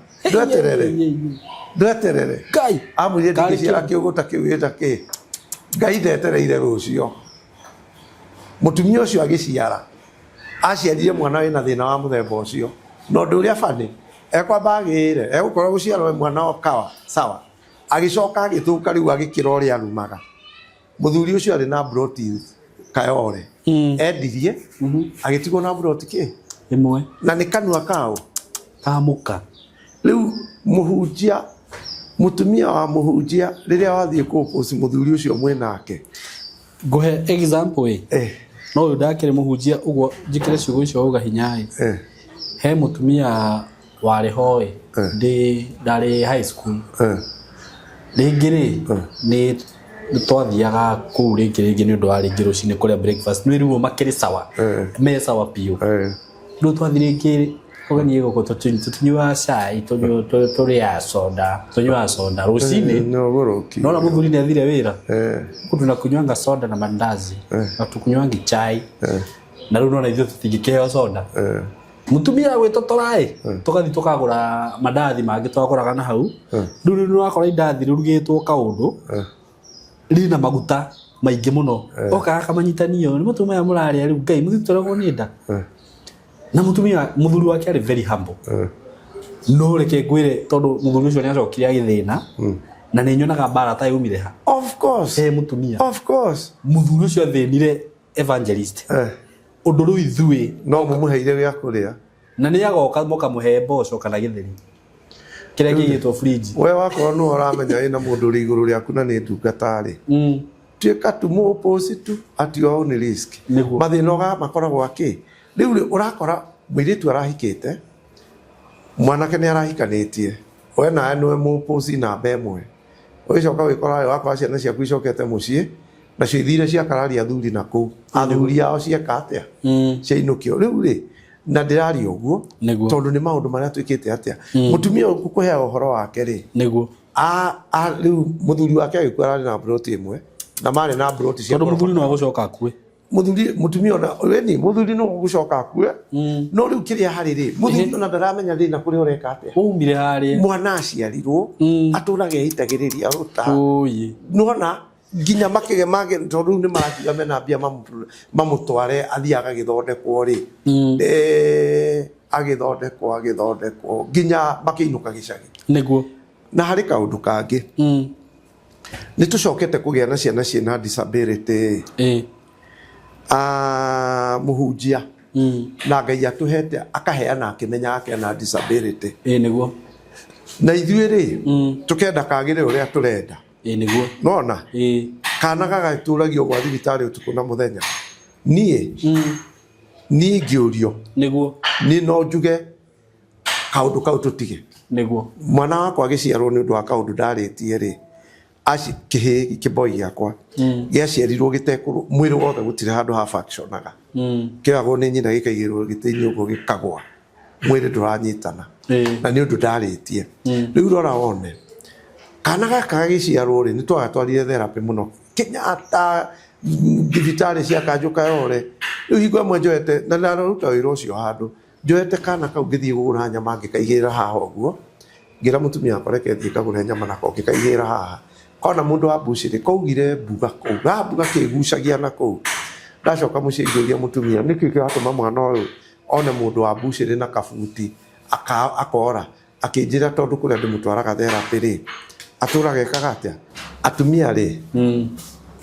ndweterere Ngai amwire ndingiciara kiuguta kiu ina ki Ngai ndetereire rucio mutumia ucio agiciara aciarire mwana wina thina wa muthemba ucio no nduria bani ekwamba agire egukorwo guciarwo mwana okawa sawa agicoka agituka riu agikira uria arumaga muthuri ucio ari na broti kayore endirie agitigwo na broti ki imwe na ni kanua kao tamuka riu muhunjia mutumia wa muhunjia riria wathie kuposi muthuri ucio mwenake nguhe example no ndakire muhunjia uguo njikire ciugo icio uga hinyai he mutumia wari hoi ndari high school ringiri ni twathiaga kuu ringi ni undu wa ringi rucini kuria breakfast ni riu makiri sawa me sawa piu riu twathi ringi ogani yego tunywa cai turia soda rucini no goroki no na muthuri ni athire wira kutuna kunywanga soda na mandazi na tukunywangi chai na riu no na ithu tutingikeo soda mutumia gwitotora tugathi tukagura mandathi mangi twakoraga na hau riu ni wakora indathi rurugitwo kaundu rina maguta maingi muno okaga kamanyitanio ni mutumia muraria riu ngai muthitoragwo ni nda na mutumia muthuri wake ari very humble no reke ngwire tondu muthuri ucio ni acokire agithina na ni nyonaga bara ta yumire ha of course mutumia of course muthuri ucio athinire evangelist undu riu ithui no mumuheire gya kuria na ni agoka mukamuhe mboco kana githeri kire gigitwo fridge we wako no uramenya ina mundu ri iguru riaku na ni ndugatari tuika tu mu opposite at your own risk mathinoga makoragwo aki riu urakora mwiritu arahikite mwanake ni arahikanitie we na niwe mu opposite na bemwe ugicoka wikora wakwa ciana ciaku icokete mucii na cithire cia karari athuri na ku athuri ao cieka atia ciinukio riu ri na ndirari uguo tondu ni maundu maria twikite atia mutumia ukukuhea uhoro wake ri niguo riu muthuri wake agikura na broti imwe na mari na broti cia tondu muthuri no agucoka akue mutumia ona weni muthuri no agucoka akue no riu kiria hari ri muthuri ona ndaramenya thina kuri ureka atia umire hari mwana aciarirwo aturage itagiriria ruta nona ginya makige mage tondu ni marakiga mena bia mamutware athiaga githondekwo ri agithondekwo ginya makiinuka gicagi niguo na hari kaundu kangi ni tucokete kugia na ciana ciena disability muhunjia na Ngai atuhete akaheana akimenya ake na disability niguo na ithuĩ ri tukenda kagire uria turenda niguo nona kana gagatũragio gwa thibitari utuku na muthenya nie ngiurio niguo ni no njuge kaundu kau tutige niguo mwana wakwa agiciarwo ni undu wa kaundu ndaritie ri aci kihi kiboi yakwa giaciarirwo gitekuru mwiri wothe gutire handu ha factionaga kiagwo ni nyina gikaigirwo gitini ugo gikagwa mwiri nduranyitana na ni undu ndaritie riu rora wone kana gaka giciarwo ri ni twagatwarire therapy muno Kenyatta thibitari cia kanjuka yore riu hingo mwe njoete na ndaruta wira ucio handu njoete kana kau ngithii gura nyama ngikaigira haha uguo ngira mutumia akoreke thii kagura nyama nako ngikaigira haha kona mundu wa buciri kaugire buga kigucagia nako ndacoka mucii ngiuria mutumia niki kiratuma mwana uyu one mundu wa buciri na kabuti akora akinjira tondu kuria ndimutwaraga therapy ri atura gekaga atia atumia ri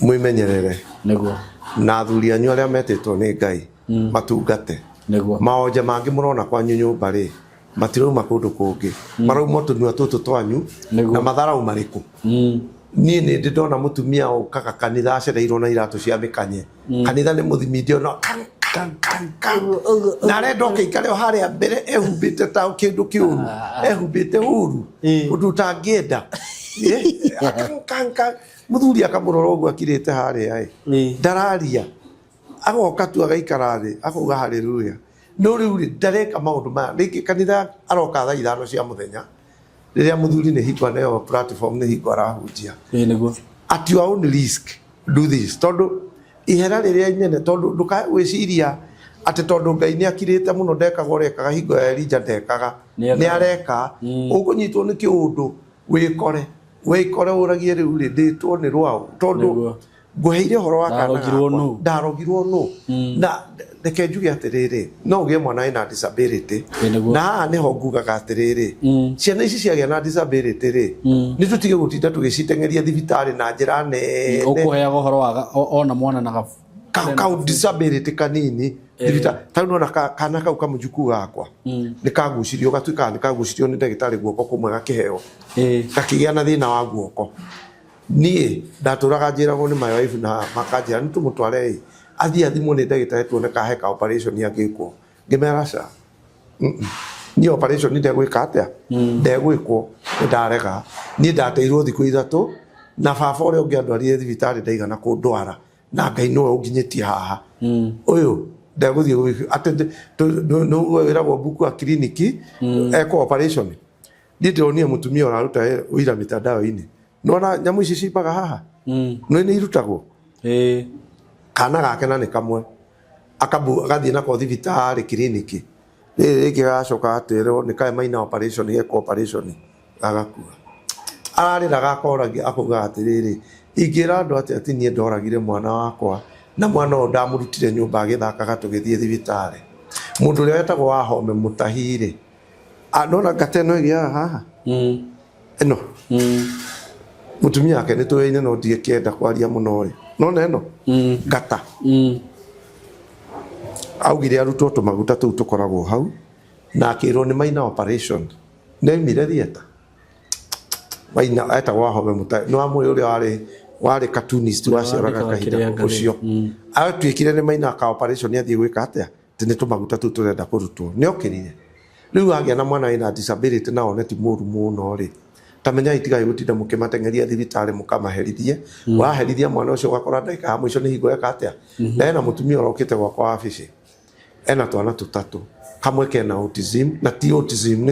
mwimenyerere niguo na athuri anyu aria metitwo ni Ngai matungate niguo maonje mangi murona kwa nyumba ri matirauma kundu kungi marauma tunua tutu twanyu na matharau mariku nie ni ndona mutumia ukaga kanitha acereirwo na iratu cia mikanye kanitha ni muthimithio no na rendo keikare haria mbere ehumbite ta kindu kiuru ehumbite huru undu tangienda muthuri akamurora uguo akirite haria ndararia agoka tu agaikara thi akuga haleluya no riu ndareka maundu ma riki kanitha aroka thaa 5 cia muthenya riria muthuri ni hikwa nayo platform ni hikwa rahunjia niguo at your own risk do this tondu ihera riria inene tondu nduka wiciria ati tondu Ngai ni akirite muno ndekaga urekaga hingo ya Elija ndekaga ni areka ukunyitwo ni kiundu wikore uragie riu ri nditwo ni rwao tondu nguheire horo wa kana ndarogirwo no na reke njuge atiriri no ugie mwana ina disability na niho ngugaga atiriri ciana ici ciagia na disability ri ni tutige gutinda tugicitengeria thibitari na njira nene ukuheaga horo wa ona mwana na kau disability kanini thibitari tau no kana kau kamujuku gakwa ni kagucirio gatuika ni kagucirio ni ndagitari guoko kumwe gakiheo gakigia na thina wa guoko nie ndaturaga njiragwo ni my wife na makanjira ni tumutware athia thimu ni ndagitari tuone kaheka operation yagikwo ngimera ca ni operation ni ndegwika atia ndegwikwo ndarega ni ndateirwo thiku ithatu na baba uria ungi andwarire thibitari ndaigana kundwara na Ngai no unginyitie haha uyu ndaguthie ati no wiragwo buku a kliniki eko operation nditonie mutumia oraruta uira mitandao-ini nona nyamu ici cipaga haha no ni irutagwo kana gake na ni kamwe agathie nako thibitari kliniki rĩrĩ gacoka atĩrwo nĩ kae maina operation geka operation agakua ararĩra gakoragia akuga atĩrĩrĩ ingĩra andũ atĩ niĩ ndoragire mwana wakwa na mwana ũyũ ndamũrutire nyũmba agĩthakaga tũgĩthiĩ thibitarĩ mũndũ ũrĩa wetagwo Wahome Mũtahi-rĩ anona ngata ĩno ĩgĩaga haha ĩno mũtumia wake nĩ tũĩine no ndingĩenda kwaria mũno-rĩ nona ĩno ngata augire arutwo tũmaguta tũu tũkoragwo hau na akĩrwo nĩ maina operation nĩaumire thieta maina etagwo Wahome Mũtahi nĩ wamũĩ ũrĩa warĩ cartoonist waciaraga kahinda ũcio atuĩkire nĩ maina ka operation athiĩ gwĩka atĩa atĩ nĩ tũmaguta tũu tũrenda kũrutwo nĩokĩrire rĩu agĩa na mwana wĩna disability na one ti mũru mũno-rĩ tamenya itigai gũtinda mũkĩmatengeria thibitarĩ mũkamaherithie waherithia mwana ũcio ũgakora ndagĩka ya mũico nĩ hingo eka atĩa na ena mũtumia ũrokĩte gwakwa wabici ena twana tũtatũ kamwe kena autism na ti autism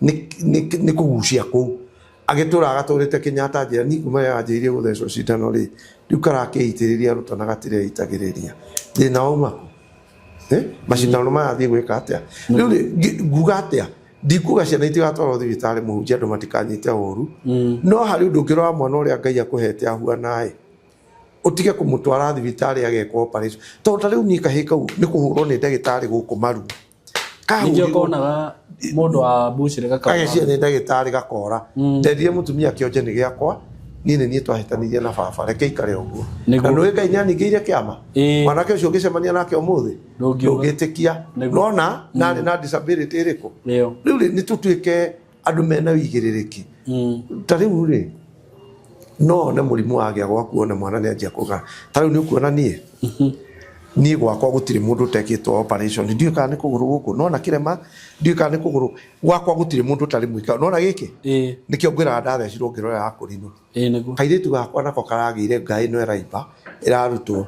nĩ kũgucia kũu agĩtũra agatũrĩte Kenyatta njĩra ni kuma yanjĩirie gũthecwo cindano-rĩ rĩu karakĩitĩrĩria arutwo na gatirĩ itagĩrĩria thĩna wauma kũ macindano maya thiĩ gwĩka atĩa rĩu nguga atĩa ndikuga ciana itigatwarwo thibitarĩ mũhunjia andũ matikanyite ũru no harĩ ũndũ ũngĩrora mwana ũrĩa Ngai akũhete ahuana-ĩ ũtige kũmũtwara thibitarĩ agekwo operation tondũ ta rĩu niĩ kahĩĩ kau nĩ kũhũrwo nĩ ndagĩtarĩ gũkũ maru ningĩ ũkonaga mũndũ wa bucĩrĩ gakagĩcia nĩ ndagĩtarĩ gakora ndendire mũtumia kĩonje nĩ gĩakwa niĩ twahĩtanirie na baba reke ikare ũguo na nĩ Ngai nĩaningĩire kĩama mwanake ũcio ũngĩcemania nake ũmũthĩ ndũngĩtĩkia nona narĩ na disability ĩrĩkũ rĩu nĩ tũtuĩke andũ mena wĩigĩrĩrĩki ta rĩu-rĩ no nĩ mũrimũ wagĩa gwaku one mwana nĩanjia kũgara ta rĩu nĩ ũkuona niĩ gwakwa gũtirĩ mũndũ ũtekĩtwo operation ndiũĩ kana nĩ kũgũrũ gũkũ nona kĩrema ndiũĩ kana nĩ kũgũrũ gwakwa gũtirĩ mũndũ ũtarĩ mwĩka nona gĩkĩ nĩkĩo ngwĩraga ndathecirwo ngĩrora ya kũrinwo kairĩtu gakwa nako karagĩire ngaĩ ĩno ĩraimba ĩrarutwo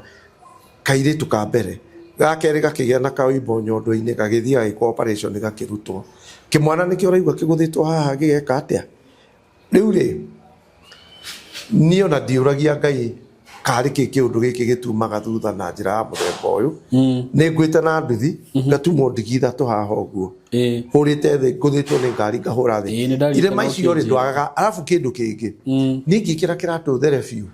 kairĩtu ka mbere gakerĩ gakĩgĩa na kaũimbo nyondo-inĩ gagĩthiĩ gagĩkwo operation gakĩrutwo kĩmwana nĩkĩo ũraigua kĩgũthĩtwo haha gĩgeka atĩa rĩu-rĩ niĩ ona ndiũragia Ngai karĩ kĩũndũ gĩkĩ gĩtumaga thutha na njĩra ya mũthemba ũyũ nĩ ngwĩte na nduthi ngatumwo ndigi ithatũ haha ũguo hũrĩte thĩ ngũthĩtwo nĩ ngari ngahũra thĩ irema icio-rĩ ndwagaga arabu kĩndũ kĩngĩ niĩ ngĩkĩra kĩratũ there biũ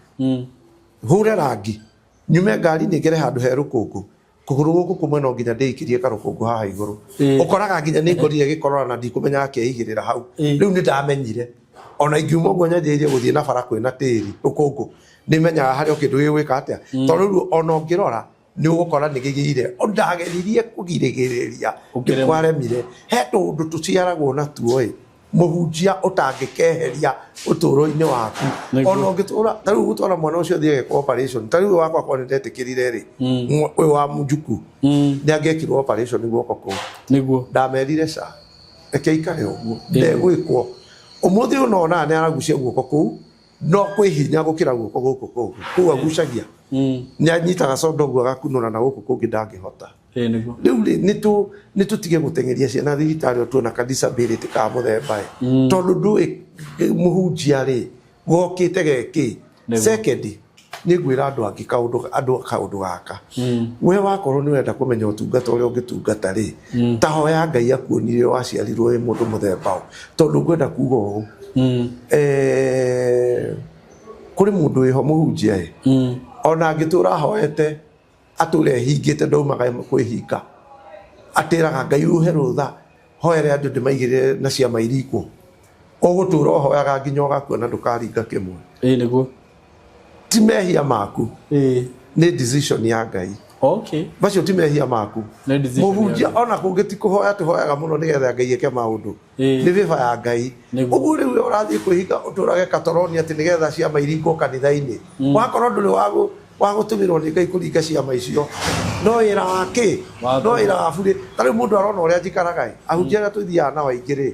hũre rangi nyume ngari-inĩ ngere handũ he rũkũngũ kũgũrũ gũkũ kũmwe no nginya ndĩikĩrie karũkũngũ haha igũrũ ũkoraga nginya nĩ ngorire gĩkorora na ndikũmenya akĩigĩrĩra hau rĩu nĩ ndamenyire ona ingiuma ũguo nyanjĩrĩirie gũthiĩ na bara kwĩna tĩri rũkũngũ nĩmenyaga harĩ o kĩndũ gĩgwĩka atĩa tondũ rĩu ona ũngĩrora nĩ ũgũkora nĩ gĩgĩire ndageririe kũgirĩrĩria nĩkwaremire he tũndũ tũciaragwo natuo-ĩ mũhunjia ũtangĩkeheria ũtũũro-inĩ waku ona ũngĩtũra ta rĩu gũtwara mwana ũcio thiĩ agekwo operation ta rĩu wakwa korwo nĩndetĩkĩrire-rĩ ũyũ wa Mũnjuku nĩangĩekirwo operation guoko kũu nĩguo ndamerire ca reke ikare ũguo ndegwĩkwo ũmũthĩ ũnonaga nĩ aragucia guoko kũu no kwĩ hinya gũkĩra guoko gũkũ kũu kũu agucagia nĩanyitaga condo ũguo agakunũra na gũkũ kũngĩ ndangĩhota rĩu nĩ tũtige gũteng'eria ciana thibitarĩ tuona ka disability ka mũthemba tondũ ndũĩ mũhunjia-rĩ gokĩte geki second nĩ ngwĩra andũ angĩ kaũndũ gaka we wakorwo nĩ wenda kũmenya ũtungata ũrĩa ũngĩtungata-rĩ ta hoya Ngai akuonire waciarirwo wĩ mũndũ mũthemba ũũ tondũ ngwenda kuga ũũ kũrĩ mũndũ wĩho mũhunjia ona angĩtũra hoete atũre ehingĩte ndaumaga kwĩhinga atĩraga Ngai ũhe rũtha hoere andũ ndĩmaigĩrĩre na ciama irikwo ũgũtũra ũhoyaga nginya ũgakuona ndũkaringa kĩmwe nĩguo ti mehia maku nĩ decision ya Ngai macio ti mehia maku mũhunjia ona kũngĩ ti kũhoya tũhoyaga mũno nĩgetha Ngai eke maũndũ nĩ vĩva ya Ngai ũguo rĩu ũrathiĩ kwĩhinga ũtũrage katoroni atĩ nĩgetha ciama iringwo kanitha-inĩ wakorwo ndũrĩ wagũtũmĩrwo nĩ Ngai kũringa ciama icio no wĩra wakĩ no wĩra wa burĩ ta rĩu mũndũ arona ũrĩa njikaraga ahunjia arĩa tũthiaga nao aingĩ-rĩ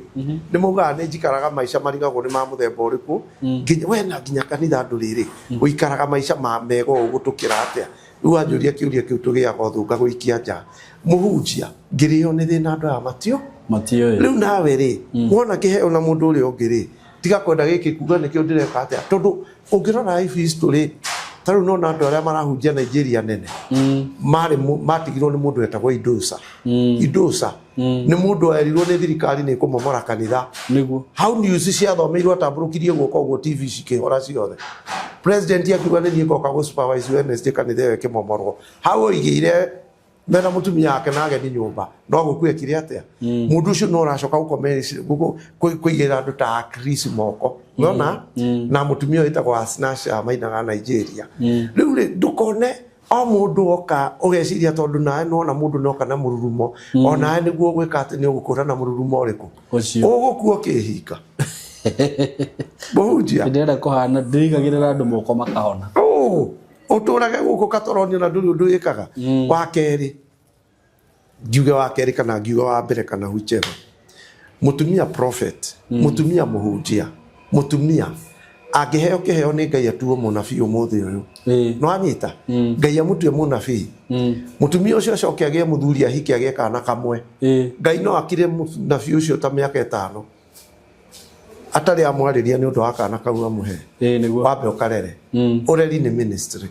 nĩ maugaga nĩ njikaraga maica marigagwo nĩ ma mũthemba ũrĩkũ wena nginya kanitha ndũrĩ-rĩ ũikaraga maica mega ũũ gũtũkĩra atĩa rĩu wanjũria kĩũria kĩu tũgĩaga ũthũnga gũikia nja mũhunjia ngĩrĩo nĩ thĩna andũ aya matio rĩu nawe-rĩ wona kĩheo na mũndũ ũrĩa ũngĩ-rĩ tiga kwenda gĩkĩ kuga nĩkĩo ndĩreka atĩa tondũ ũngĩrora life history ta rĩu nona andũ arĩa marahunjia Nigeria nene matigirwo nĩ mũndũ wetagwo Idosa nĩ mũndũ erirwo nĩ thirikari nĩ kũmomora kanitha nĩguo hau news ciathomeirwo atamburukirie guoko guo TV cikĩhora ciothe president akiuga nĩ niĩ ngoka gũ supervise Wednesday kanitha ĩyo ĩkĩmomorwo hau oigĩire mena mũtumia wake na ageni nyũmba no gũkuĩkire atĩa mũndũ ũcio no ũracoka kũigĩra andũ ta Chris moko nona na mũtumia ũyũ wĩtagwo Asnasha mainaga Nigeria rĩu ndũkone o mũndũ oka ũgeciria tondũ nawe nona mũndũ noka na mũrurumo o nawe nĩguo gwĩka atĩ nĩ ũgũkũra na mũrurumo ũrĩkũ ũgũkua kĩhika mũhunjia ndĩrenda kũhana ndĩigagĩrĩra andũ moko makahona ũtũrage gũkũ Catalonia na ndũrĩ ũndũ wĩkaga wa kerĩ ngiuge wa kerĩ kana ngiuge wa mbere kana whichever mũtumia prophet mũtumia mũhunjia mũtumia angĩheo kĩheo nĩ Ngai atuo mũnabii ũmũthĩ ũyũ no anyita Ngai amũtue mũnabii mũtumia ũcio acoke agĩe mũthuri ahike agĩe kana kamwe Ngai no akire mũnabii ũcio ta mĩaka 5 atarĩ amwarĩria nĩ ũndũ wa kana kau amũhe wambe ũkarere ũreri nĩ ministry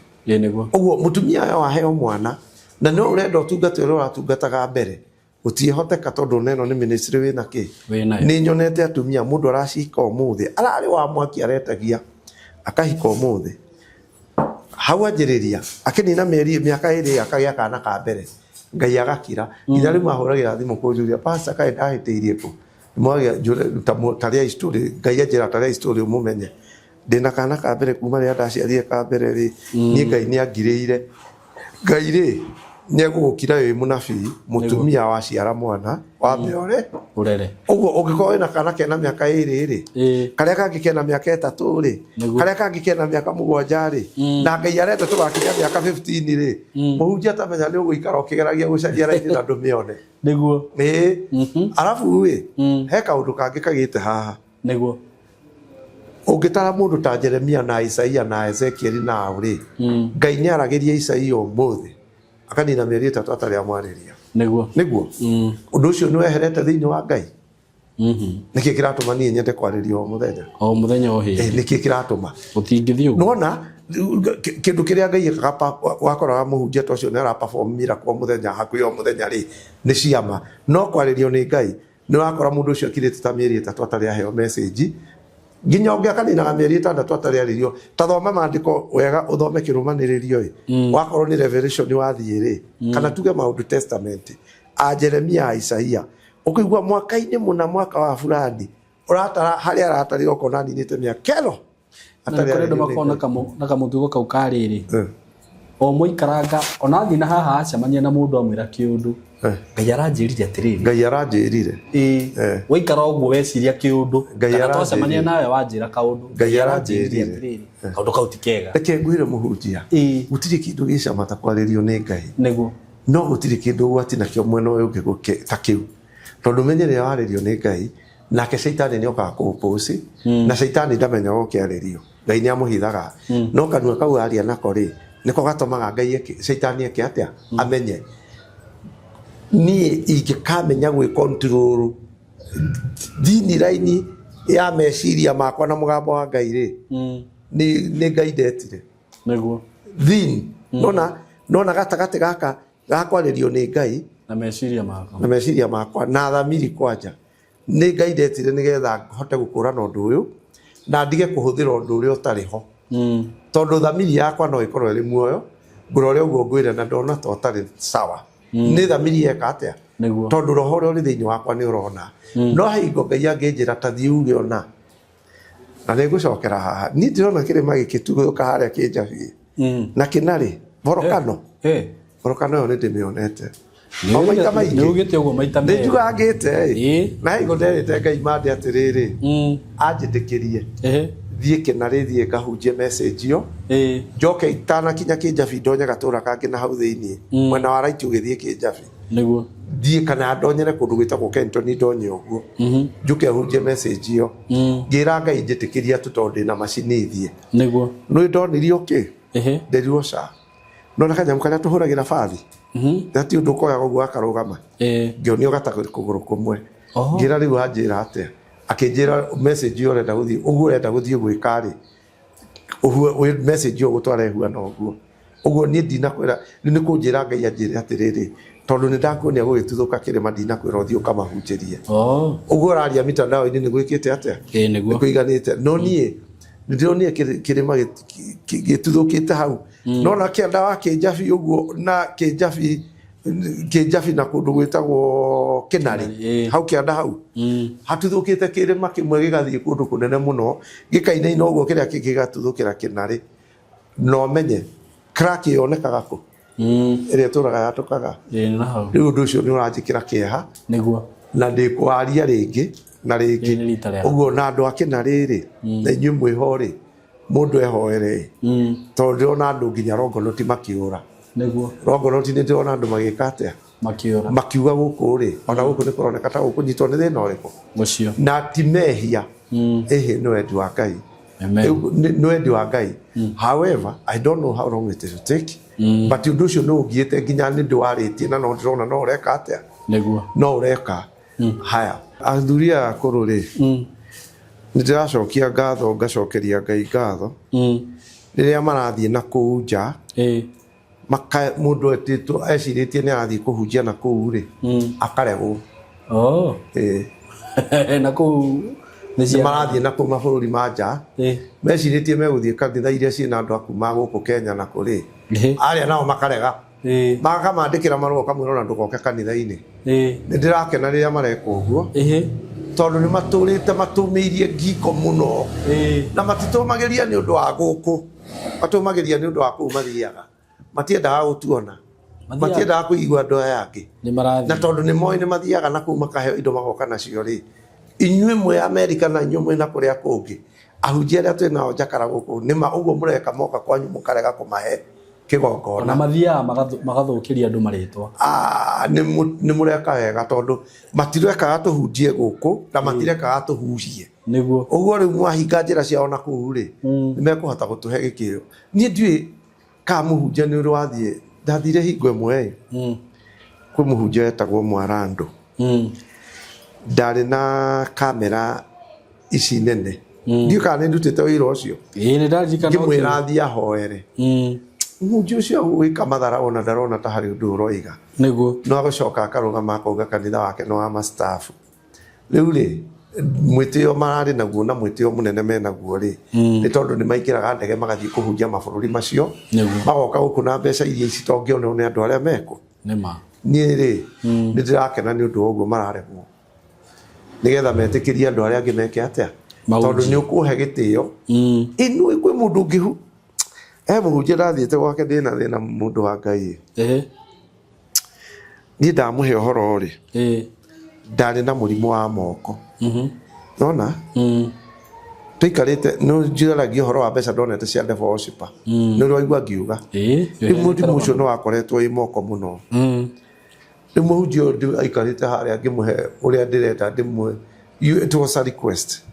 ũguo mũtumia ũyũ aheo mwana na no ũrenda ũtungata ũrĩa ũratungataga mbere ũtiĩhoteka tondũ neno nĩ ministry wĩna kĩ nĩ nyonete atumia mũndũ aracika ũmũthĩ ararĩ wa mwaki aretagia akahika ũmũthĩ hau anjĩrĩria akĩnina mĩaka 2 akagĩa kana ka mbere Ngai agakira itha rĩu mahũragĩra thimũ kũnjũria pastor kaĩ ndahĩtĩirie kũ mwagia taria history Ngai anjĩra taria history ũmũmenye ndĩna kana ka mbere kuma rĩrĩa ndaciarire ka mbere rĩ niĩ Ngai nĩ angirĩire Ngai rĩ nĩ egũgũkira wĩ mũnabii mũtumia waciara mwana wambe ũrere ũguo ũngĩkorwo wĩna kana kena mĩaka 2 rĩ karĩa kangĩ kena mĩaka 3 rĩ karĩa kangĩ kena mĩaka 7 rĩ na Ngai arenda tũgakinya mĩaka 15 rĩ mũhunjia tamenya nĩ ũgũikara ũkĩgeragia gũcaria raini na ndũmĩone nĩguo arabu rĩ he kaũndũ kangĩ kagĩte haha nĩguo ũngĩtara mũndũ ta Jeremia na Isaia na Ezekiel na ũrĩ Ngai nĩ aragĩria Isaia ũmũthĩ akanina mĩeri 3 atarĩ amwarĩria nĩguo ũndũ ũcio nĩ weherete thĩinĩ wa Ngai nĩkĩ kĩratũma niĩ nyende kwarĩria o mũthenya o hĩ nĩkĩ kĩratũma ũtingĩthiĩ ũguo nona kĩndũ kĩrĩa Ngai ekaga wakoraga mũhunjia ta ũcio nĩ ara perform miracle mũthenya hakuhĩ o mũthenya rĩ nĩ ciama no kwarĩrio nĩ Ngai nĩ wakora mũndũ ũcio akirĩte ta mĩeri 3 atarĩ aheo message nginya ũngĩ akaninaga mĩeri 6 atarĩ arĩrio ta thoma maandĩko wega ũthome kĩrũmanĩrĩrio wakorwo nĩ revelation wathiĩ rĩ kana tuge maũndũ testament a Jeremia Isaia ũkĩigua mwaka-inĩ mũna mwaka wa fulani ũratara harĩa aratarĩ okona ninĩte mĩaka ĩno atarĩ andũ makona na kamũtugo kau karĩrĩ o mũikaranga ona thiĩ na haha acemania na mũndũ amwĩra kĩũndũ Ngai aranjĩrire atĩrĩrĩ Ngai aranjĩrire waikara ũguo weciria kĩũndũ kana twacemania nawe wanjĩra kaũndũ Ngai aranjĩrire atĩrĩrĩ kaũndũ kau ti kega reke ngwĩre mũhunjia gũtirĩ kĩndũ gĩcama ta kwarĩrio nĩ Ngai nĩguo no gũtirĩ kĩndũ ũgwati nakĩo mwena ũyũ ũngĩ ta kĩu tondũ menye rĩrĩa warĩrio nĩ Ngai nake Shaitani nĩ okaga kũũpũci na Shaitani ndamenyaga ũkĩarĩrio Ngai nĩ amũhithaga no kanua kau aria nako rĩ nĩko gatũmaga Ngai Shaitani eke atĩa amenye niĩ ingĩkamenya gwĩ control dini raini ya meciria makwa na mũgambo wa Ngai rĩ nĩ Ngai ndetire nĩguo thini nona gatagatĩ gaka gakwarĩrio nĩ Ngai na meciria makwa na thamiri kwanja nĩ Ngai ndetire nĩgetha hote gũkũrana ũndũ ũyũ na ndige kũhũthĩra ũndũ ũrĩa ũtarĩ ho tondũ thamiri yakwa no ĩkorwo ĩrĩ muoyo ngũra ũrĩa ũguo ngwĩre na ndona ta ũtarĩ sawa nĩ thamiri eka atĩa tondũ roho ũrĩa ũrĩ thĩinĩ wakwa nĩ ũrona no hingo Ngai angĩnjĩra ta thiĩ uge ona na nĩ ngũcokera haha niĩ ndĩrona kĩrĩma gĩkĩ tugũka harĩa kĩnjabiĩ na kĩnarĩ volcano ĩyo nĩ ndĩmĩonete o maita maingĩ nĩugĩte ũguo maita merĩ nĩnjugaga ngĩte na hingo nderĩte Ngai mande atĩrĩrĩ anjĩtĩkĩrie thiĩ kĩnarĩ thiĩ ngahunjie message ĩyo njoke itanakinya kĩnjabi ndonye gatũra kangĩ na hau thĩinĩ mwena wa right ũgĩthiĩ kĩnjabi nĩguo thiĩ kana ndonyere kũndũ gwĩtagwo Kentoni ndonye ũguo njuke hunjie message ĩyo ngĩra Ngai njĩtĩkĩria tondũ ndĩna macini thiĩ nĩguo nĩ ndonirio kĩ nderirwo ca no na kanyamũ karĩa tũhũragĩra bathi ti ũndũ ũkoyaga ũguo akarũgama ngĩonio gatagũ kũgũrũ kũmwe ngĩra rĩu anjĩra atĩa akĩnjĩra message ĩyo ũrenda gũthiĩ ũguo ũrenda gũthiĩ gwĩka rĩ message ĩyo gũtwara ehuana ũguo uguo ni ndinakwira ni kunjira Ngai anjire atiriri tondu ni ndakuonia gugituthuka kirima ndinakwira uthio kamahunjirie uguo raria mitandao ini ni gwikite atia niguo kuiganite no nie ndironia kirima gituthukite hau no na kianda wa Kijabi uguo na Kijabi na kundu gwitagwo Kinari hau kianda hau hatuthukite kirima kimwe gigathie kundu kunene muno gikaine no uguo kiria kigatuthukira Kinari no menye crack yonekaga ku iria turaga yatukaga na hau riu ndu ucio ni uranjikira kieha niguo na ndikwaria ringi na ringi uguo na andu akina riri na inyu mwihori mundu ehoere tondu ona andu nginya rongonoti makiura niguo rongonoti ni ndona andu magikate makiura makiuga guku ri ona guku ni kuroneka ta gukunyitwo ni thina uriku mucio na timehia ehe no endi wa Ngai no endi wa Ngai however I don't know how long it will take but undu ucio no ngiete nginya ni ndwaritie na no ndirona no ureka atia niguo no ureka haya athuria akuru ri ndiracokia ngatho ngacokeria Ngai ngatho riria marathie na kuu nja mundu etitwo eciritie ni arathie kuhunjia na kuu ri akaregwo na kuu ni marathie na kuu mabũrũri ma nja meciritie meguthie kanitha iria ciina andu akuma guku Kenya na kuri aria nao makarega makamandikira marũa kamwĩra ona ndũgoke kanitha-inĩ nĩ ndĩrakena rĩrĩa mareka ũguo tondũ nĩ matũrĩte matũmĩirie ngingo mũno na matitũmagĩria nĩ ũndũ wa gũkũ matũmagĩria nĩ ũndũ wa kũu mathiaga matiendaga gũtuona matiendaga kũigua andũ aya angĩ na tondũ nĩ moĩ nĩ mathiaga na kũu makaheo indo magoka nacio rĩ inyuĩ mwĩ Amerika na inyuĩ mwĩ na kũrĩa kũngĩ ahunjia arĩa twĩ nao njakara gũkũ nĩma ũguo mũreka moka kwanyu mũkarega kũmahe kigongona na mathia magathukiria andu maritwa ni mureka wega tondu matirekaga tuhunjie guku na matirekaga tuhurie niguo uguo riu mwahinga njira ciao na kuu ri ni mekuhota gutuhe gikiro ni ndui ka muhunjia ni urwathie ndathire hingo imwe kwi muhunjia etagwo Mwarandu ndari na kamera ici nene ndiu kana ndutite wira ucio ni ndajikana ngimwira athie ahoere muhunjia ucio gwika mathara ona ndarona ta hari undu uroiga niguo no agocoka akarugama akauga kanitha wake no ama staff riu ri mwitio marari naguo na mwitio munene menaguo ri ni tondu ni maikiraga ndege magathie kuhunjia mabũrũri macio magoka guku na mbeca iria ici tongionwo ni andu aria meko nima ni ri ni ndirakena ni undu uguo mararegwo nigetha metikirie andu aria angi meke atia tondu ni ukuhe gitio inu kwi mundu ngihu muhunjia ndathiete gwake ndina thina mundu wa Ngai ni ndamuhe uhoro ri ndari na murimu wa moko nona tuikarite no njiragia uhoro wa mbeca ndonete cia devil worshiper ni rwaigua ngiuga murimu ucio no wakoretwo i moko muno ni muhunjia ndu aikarite haria ngimuhe uria ndirenda ndimwe it was a request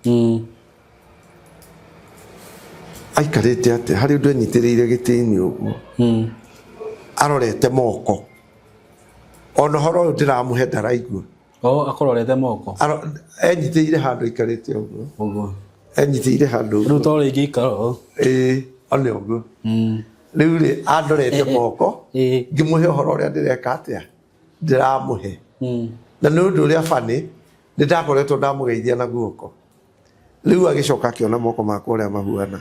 aikarite ate hari undu anyitiriire gitini uguo arorete moko ona horo ndiramuhe ndaraigua akororete moko enyitiriire handu aikarite uguo enyitiriire handu riu to ringi ikaro ona uguo riu ri andorete moko ngimuhe horo uria ndireka atia ndiramuhe na ni undu uria bani ni ndakoretwo ndamugeithia na guoko riu agicoka akiona moko makwa uria mahuana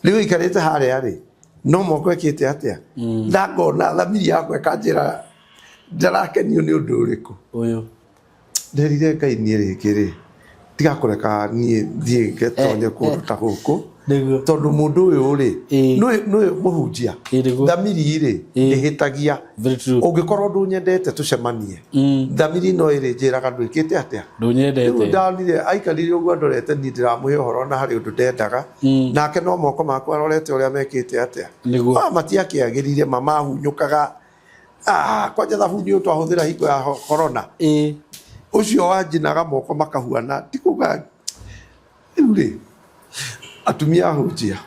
riu ikarite haria ri no moko ekite atia ndangona thamiri yakwa kanjira ndarakenio ni undu uriku uyu nderire Ngai nie ringi ri tiga kureka nie thie ngetonye kundu ta guku tondu mundu uyu ri no muhunjia thamiri ri ndihitagia ungikorwo ndunyendete tucemanie thamiri no iri njiraga ndwikite atia ndunyendete ndanire aikarire uguo ndorete ni ndiramuhe uhoro na hari undu ndendaga nake no moko makwa arorete uria mekite atia matiakiagirire mamahunyukaga kwanja thabuni twahuthira hingo ya corona ucio wanjinaga moko makahuana tikuga uri atumia hunjia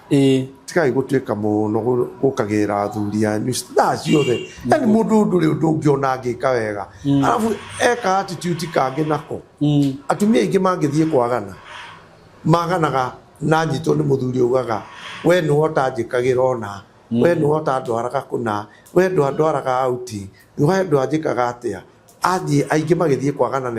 tikai gutuika muno gukagira athuri anyu na ciothe yani mundu nduri undu ungiona ngika wega alafu eka attitude kangi nako atumia ingi mangithie kwagana maganaga na nyito ni muthuri ugaga we no otanjikagira ona we no ta ndwaraga kuna we ndwaraga auti we ndwajikaga atia athie aingi magithie kwagana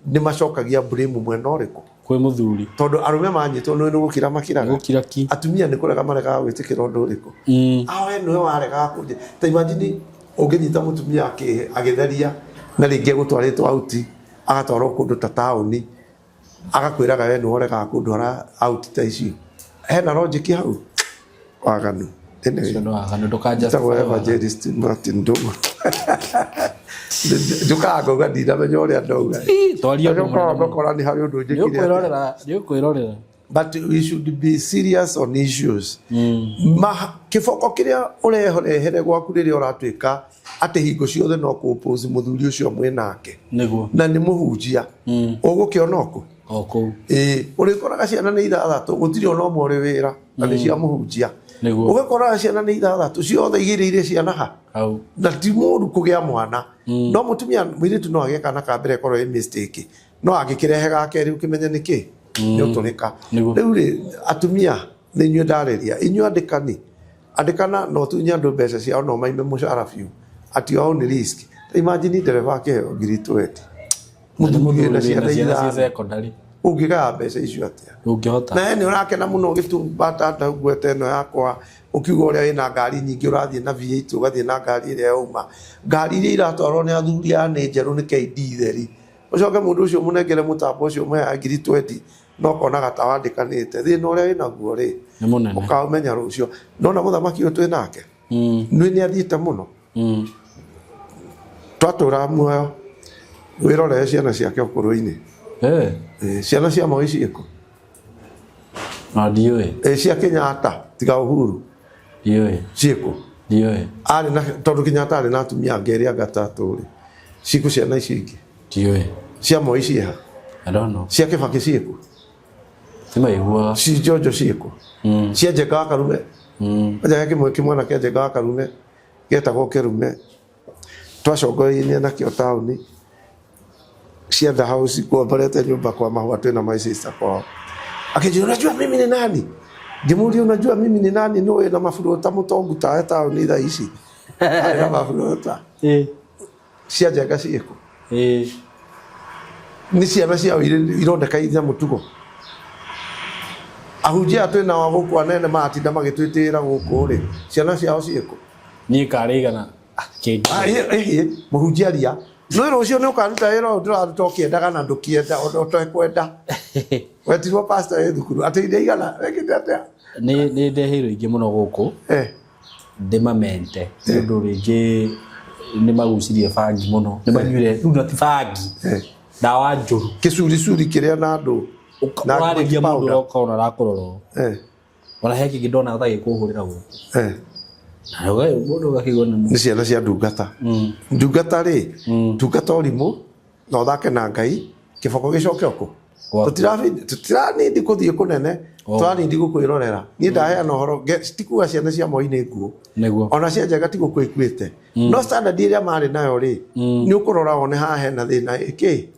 ni macokagia blame mwena uriku kwe muthuri tondu arume manyitwo no gukira makiraga gukira ki atumia ni kurega marega gwitikira undu uriku we no warega kunje ta imagine unginyita mutumia agitheria na ringi gutwaritwo auti agatwarwo kundu ta tauni agakwiraga we no warega kundwara auti ta icio hena logic hau waganu agano ndukaja evangelist Martin Ndugu ndukaga gadira menyo uria ndauga twario ndokora ni hari undu njikire kwirorera but we should be serious on issues kiboko kiria urehere gwaku riria uratwika ate hingo ciothe no kupose muthuri ucio mwenake niguo na ni muhunjia ugukiona oku oku urikoraga ciana ni ithathatu gutiri ona umwe uri wira na ni cia muhunjia ugakora ciana ni ithathatu ciothe igirire ciana ha au na ti mundu kugia mwana no mutumia mwiritu no ageka na kambere korwo mistake no agikirehega keri ukimenya niki ni uturika riu ri atumia ni inyu ndareria inyu andikana no tunya ndo mbeca ciao no maime mushara fiu ati ao ni risk imagine dereva ke ngiritueti muthuri na ciana secondary ungiga mbeca icio atia ungihota na ni urakena muno gitumbata ta gwete no yakwa ukiuga uria ina ngari nyingi urathie na V8 ugathie na ngari iria yauma ngari iria iratwarwo ni athuri ane njeru ni KD theri ucoke mundu ucio munengere mutambo ucio mwe ngiri 20 no kona gatawandikanite thina uria ina guo ri ni munene ukamenya rucio no na muthamaki uyu twi nake ni athiite muno twatura muoyo wirore ciana ciake ukuru-ini ciana cia moi ciiko ndiwe cia Kenyatta tiga Uhuru ndiwe ciiko ndiwe ari na tondu Kenyatta ari na atumia ngeri agatatu ri ciiko ciana ici ingi ndiwe cia moi ciha I don't know cia Kibaki ciiko sima igwa ci Jojo ciiko cia Njega wa Karume aja kimwana kia Njega wa Karume getagwo Kirume twacongoreinie nakio tauni cia the house kuombolete nyumba kwa mahua tena my sister kwao akijua unajua mimi ni nani Jamhuri unajua mimi ni nani no na mafuta mutongu ta ni tha ici na mafuta cia Njega ciiko ni ciana cia irondeka ithia mutugo ahunjia twina wa guku anene matinda magitwitira guku ri ciana ciao ciiko ni karigana muhunjia ria no rucio ni ukaruta wira ndiraruta ukiendaga na ndukienda utokwenda wetirwo pastor thukuru ateithia igana wekite atia ni ndeheirwo ingi muno guku ndimamente ndu ringi ni magucirie bangi muno ni manyuire ndu ti bangi dawa njuru kicuri kiria na andu na ngari mundu ukona rakororo wala heki gidona uthagi kuhurira guku awe mundu gakigona ni ciana cia ndungata ndungata ri ndungata urimu no thake na Ngai kiboko gicoke oku tutirani kuthie kunene twarindi gukwirorera ni ndaheana uhoro tikuga ciana cia moi ni nguo ona cia Njega tigukwikuite no standard iria mari nayo ri ni ukurora one haha hena thina iki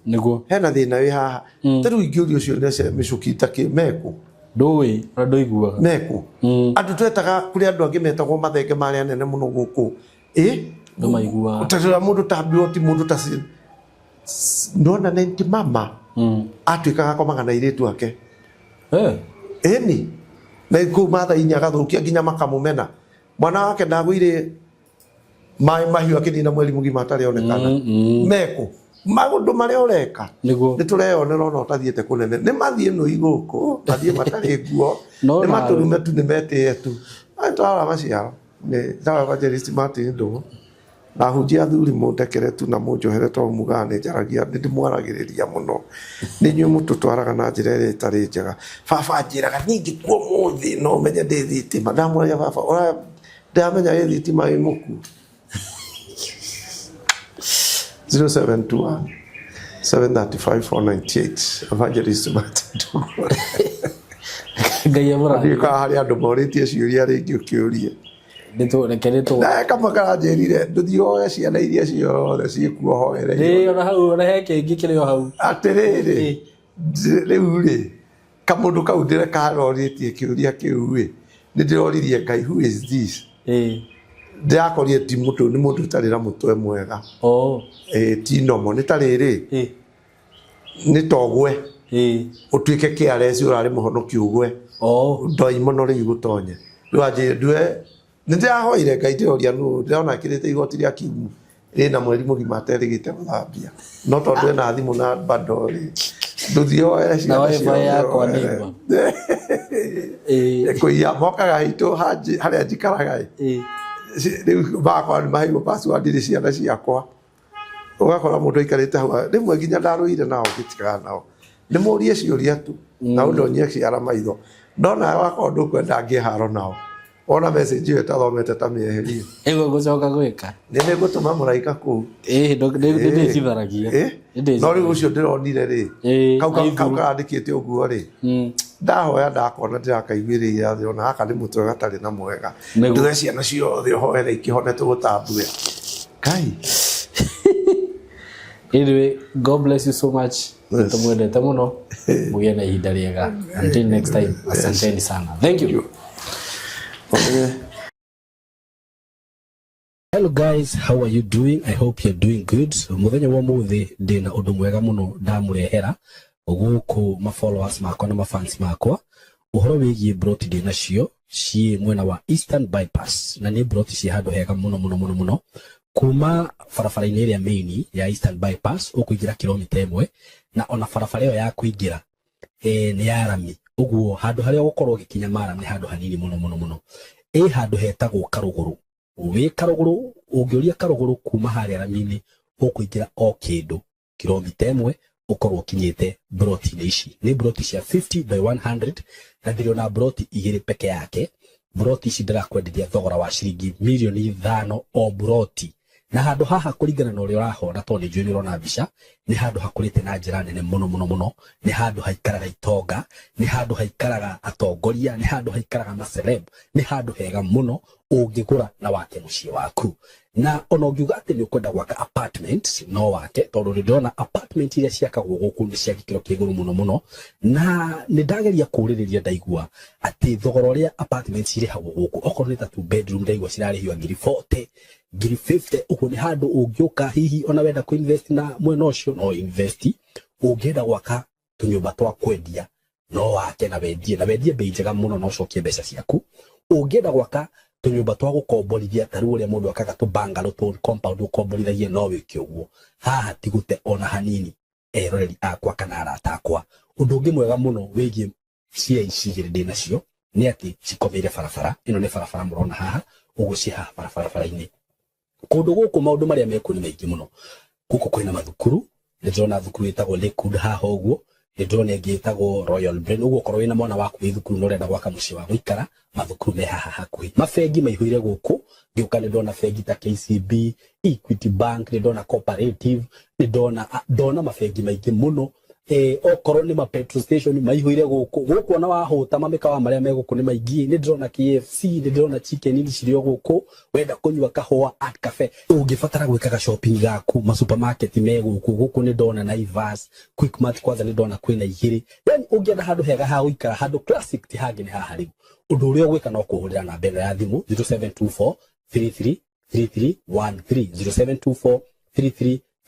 hena thina wi haha tariu ingiuri ucio nese micukita ki meku ndui ndoiguaga meku andu twetaga kuri andu angi metagwo mathenge mari anene muno guku ndo maiguaga utatira mundu tabio ti mundu ta ndona nenti mama atwikaga komaga na iritu ake eni na ku matha inya gathukia nginya makamumena mwana wake ndagwire mai mahiu akinina mweli mugima atari onekana meku magundu maria ureka ni tureyonera no tathiete kunene ni mathie no iguku tathie matari guo ni maturume tu ni meteye tu atwara maciaro ni tawa evangelist Martin Ndugu na hunjia thuri mundekere tu na munjohere to mugane njaragia ndi mwaragiriria muno ni nyu mutu twaraga na njira iri tari njega baba njiraga ningi kuo muthi no menye ndi thitima ndamu ya baba ora ndamenya iri thitima imuku 0721 735 498 evangelist Martin Ndugu Ngai amura ndi ka hari andu moritie ciuria ringi ukiuria nekereto na kama karanjerire nduthio ciana iria ciothe ciikuo hoere ona hau ona heke ingi kirio hau atiriri riu ri kamundu kau ndire karoritie kiuria kiu ri ndiroririe Ngai, who is this? Ndakorie ti mutu ni mundu tari na mutwe mwega. Ti nomo ni tariri. Ni togwe. Utuike careless urari muhonoki ugwe. Ndoi muno ri gutonye. Rwaje ndwe ndirahoire Ngai ndiroria nu ndona kirite igoti ria kimu. Na mweri mugima aterigite guthambia. No tondu na thimu na bandori. Nduthio na wifi yakwa niba kuia mokaga itu haria njikaraga riu bakwa ni mahiu password iri ciana ciakwa ugakora mundu ikarite hau rimwe nginya ndaruire nao ngitikaga nao ni murie ciuria tu na ndonyie ciara maitho ndona wakwa ndu kwenda ngiharo nao ona message yo tathomete ta mieherio ego gucoka gwika nene gutuma muraika ku ndä citharagia no rä u å cio ndä ronire rä kau karandä te å guo rä ndahoya ndakona ndä rakaiguä rä irathä ona gaka nä må twe gatarä na mwega ndue ciana ciothe hoere ikä honete gå tambue Ngai. Anyway, God bless you so much. Tumwendete muno mugie na ihinda rĩega. Until next time, asanteni sana. Thank you. Hello guys, how are you doing? I hope you're doing good. Muthenya wa muthi ndina undu mwega muno ndamurehera guku ma followers makwa na ma fans makwa uhoro wigie broti ndina cio ci mwena wa Eastern Bypass na ni broti ci handu hega muno kuma farafara-ini iria main ya Eastern Bypass ukuingira kilomita 1 na ona farafara iyo ya kuingira ni ya rami uguo handu haria gukorwo gikinya Maram ni handu hanini muno handu hetagwo Karuguru wi Karuguru ungioria Karuguru kuma haria rami-ini ukuingira o kindu kilomita 1 ukorwo kinyite broti ici ni broti cia 50 by 100 na ndiriona broti igiri peke yake broti ici ndirakwendithia thogora wa ciringi milioni 5 o broti na handu haha kuringana na uria urahona to ni njui urona mbica ni handu hakurite na njira nene muno ni handu haikaraga itonga ni handu haikaraga atongoria ni handu haikaraga maceleb ni handu hega muno ungigura na wake muciĩ waku na ona ungiuga ati ni ukwenda gwaka apartment no wake tondu ndona apartment iria ciakagwo guku ni cia gikiro kia iguru muno na ni ndageria kuririria ndaigua ati thogora uria apartment irihagwo guku okorwo ni ta 2 bedroom ndaigua cirarihio ngiri 40 ngiri 50 uko ni handu ungiuka hihi ona wenda ku invest na mwena ucio no invest ungienda gwaka tunyumba twa kwendia no wake na wendie bei njega muno no cokie mbeca ciaku ungienda gwaka tunyumba twa gukomborithia taru uria mundu akaga tu bungalow tu compound ukomborithagie no wike uguo haha tigute ona hanini eroreri akwa kana arata akwa undu ungi mwega muno wigie cia icigire ndina cio ni ati cikomeire barabara ino ni barabara murona haha ugucie haha barabara-ini kundu guku maundu maria meku ni maingi muno guku kwina mathukuru ndona thukuru itagwo Lakewood haha uguo ndona ingi itagwo Royal Brain uguo korwo wina mwana waku wi thukuru no renda gwaka muciĩ wa guikara mathukuru me haha hakuhi mafengi maihuire guku ngiuka ndona fengi ta KCB Equity Bank ndona Cooperative ndona mafengi maingi muno okorwo ni ma petrol station maihuire guku ona wahuta mamikawa maria me guku ni maingi ni ndona KFC ni ndona chicken iri cirio guku wenda kunyua kahua at cafe ungibatara gwikaga shopping gaku ma supermarket me guku ni ndona Naivas Quickmart kwanza ni ndona kwina igiri yani ungienda handu hega ha guikara handu classic ti hangi ni haha riu undu uria gwika no kuhurira na mbere ya thimu 0724 33 3313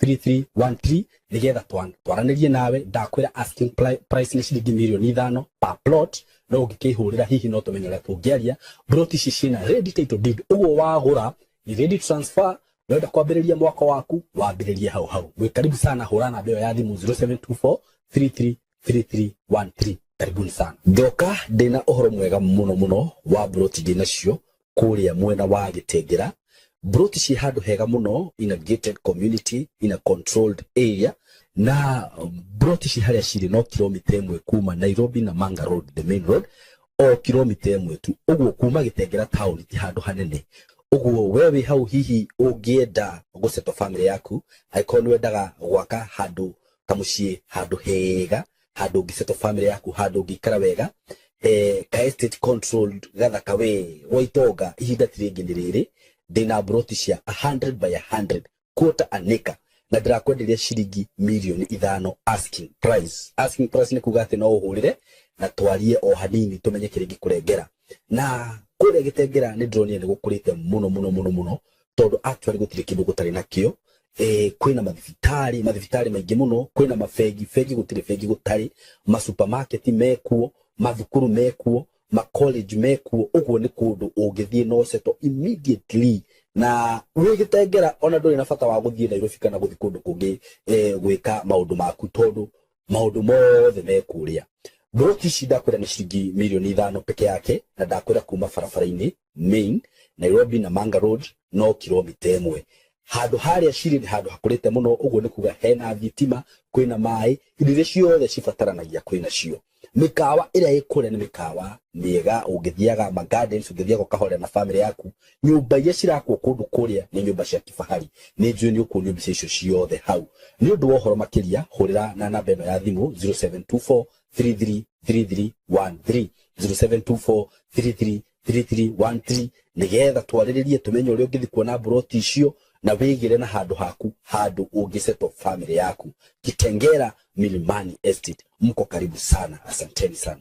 0724 3313 nigetha twaranirie nawe ndakwira asking price ni ciringi milioni 5 per plot no ngikihurira hihi no tumenyera tungiaria broti ici cina ready title deed uguo wagura ni ready transfer wenda kwambiriria mwako waku wambiririe hau we karibu sana hura na mbeo ya thimu 0724 3313 karibuni sana ndoka ndina uhoro mwega muno wa broti ndina cio kuria mwena wa Gitengera broti ci handu hega muno in a gated community in a controlled area na broti ci haria ciri no kilomita 1 kuma Nairobi na Manga Road the main road o kilomita 1 tu uguo kuma Gitengera town ti handu hanene uguo wewe hau hihi ungienda guceto family yaku aikoni wendaga gwaka handu ta muciĩ handu hega handu ngiceto family yaku handu ngikara wega ka estate controlled gathaka we waitonga ihinda tiringi ni riri ndina broti cia 100 by 100 quarter an acre na ndirakwenderia ciringi mirioni 5 asking price ni kuga ati no uhurire na twarie o hanini tumenye kiringi kurengera na kure gitengera ni ndronire ni gukurite muno tondu actually gutire kindu gutari nakio kwina mathibitari maingi muno kwina mafegi gutire fegi gutari ma supermarket mekuo mathukuru mekuo ma college mekuo uguo ni kundu ungithie no seto immediately na wigitengera ona nduri na bata wa guthie Nairobi kana guthi kundu kungi gwika maundu maku tondu maundu mothe mekuria broti shida kwenda ni shilingi milioni 5 peke yake na ndakwira kuma farafara-ini main Nairobi na Manga Road no kilomita 1 handu haria shiri ni handu hakurite muno uguo ni kuga hena thitima kwina mai indo ciothe cibataranagia kwina cio mikawa ira ikure ni mikawa miega ungithiaga ma gardens ungithiaga kahore na family yaku nyumba iria cirakwo kundu kuria ni nyumba cia kifahari ni njui ni ukunyu mbica icio ciothe hau ni undu wohoro makiria hurira na namba ino ya thimu 0724 333313 0724333313 nigetha twariririe tumenye uria ungithi kuona broti icio na wigire na handu haku handu ungiseto family yaku Kitengera Milimani Estate mko karibu sana asanteni sana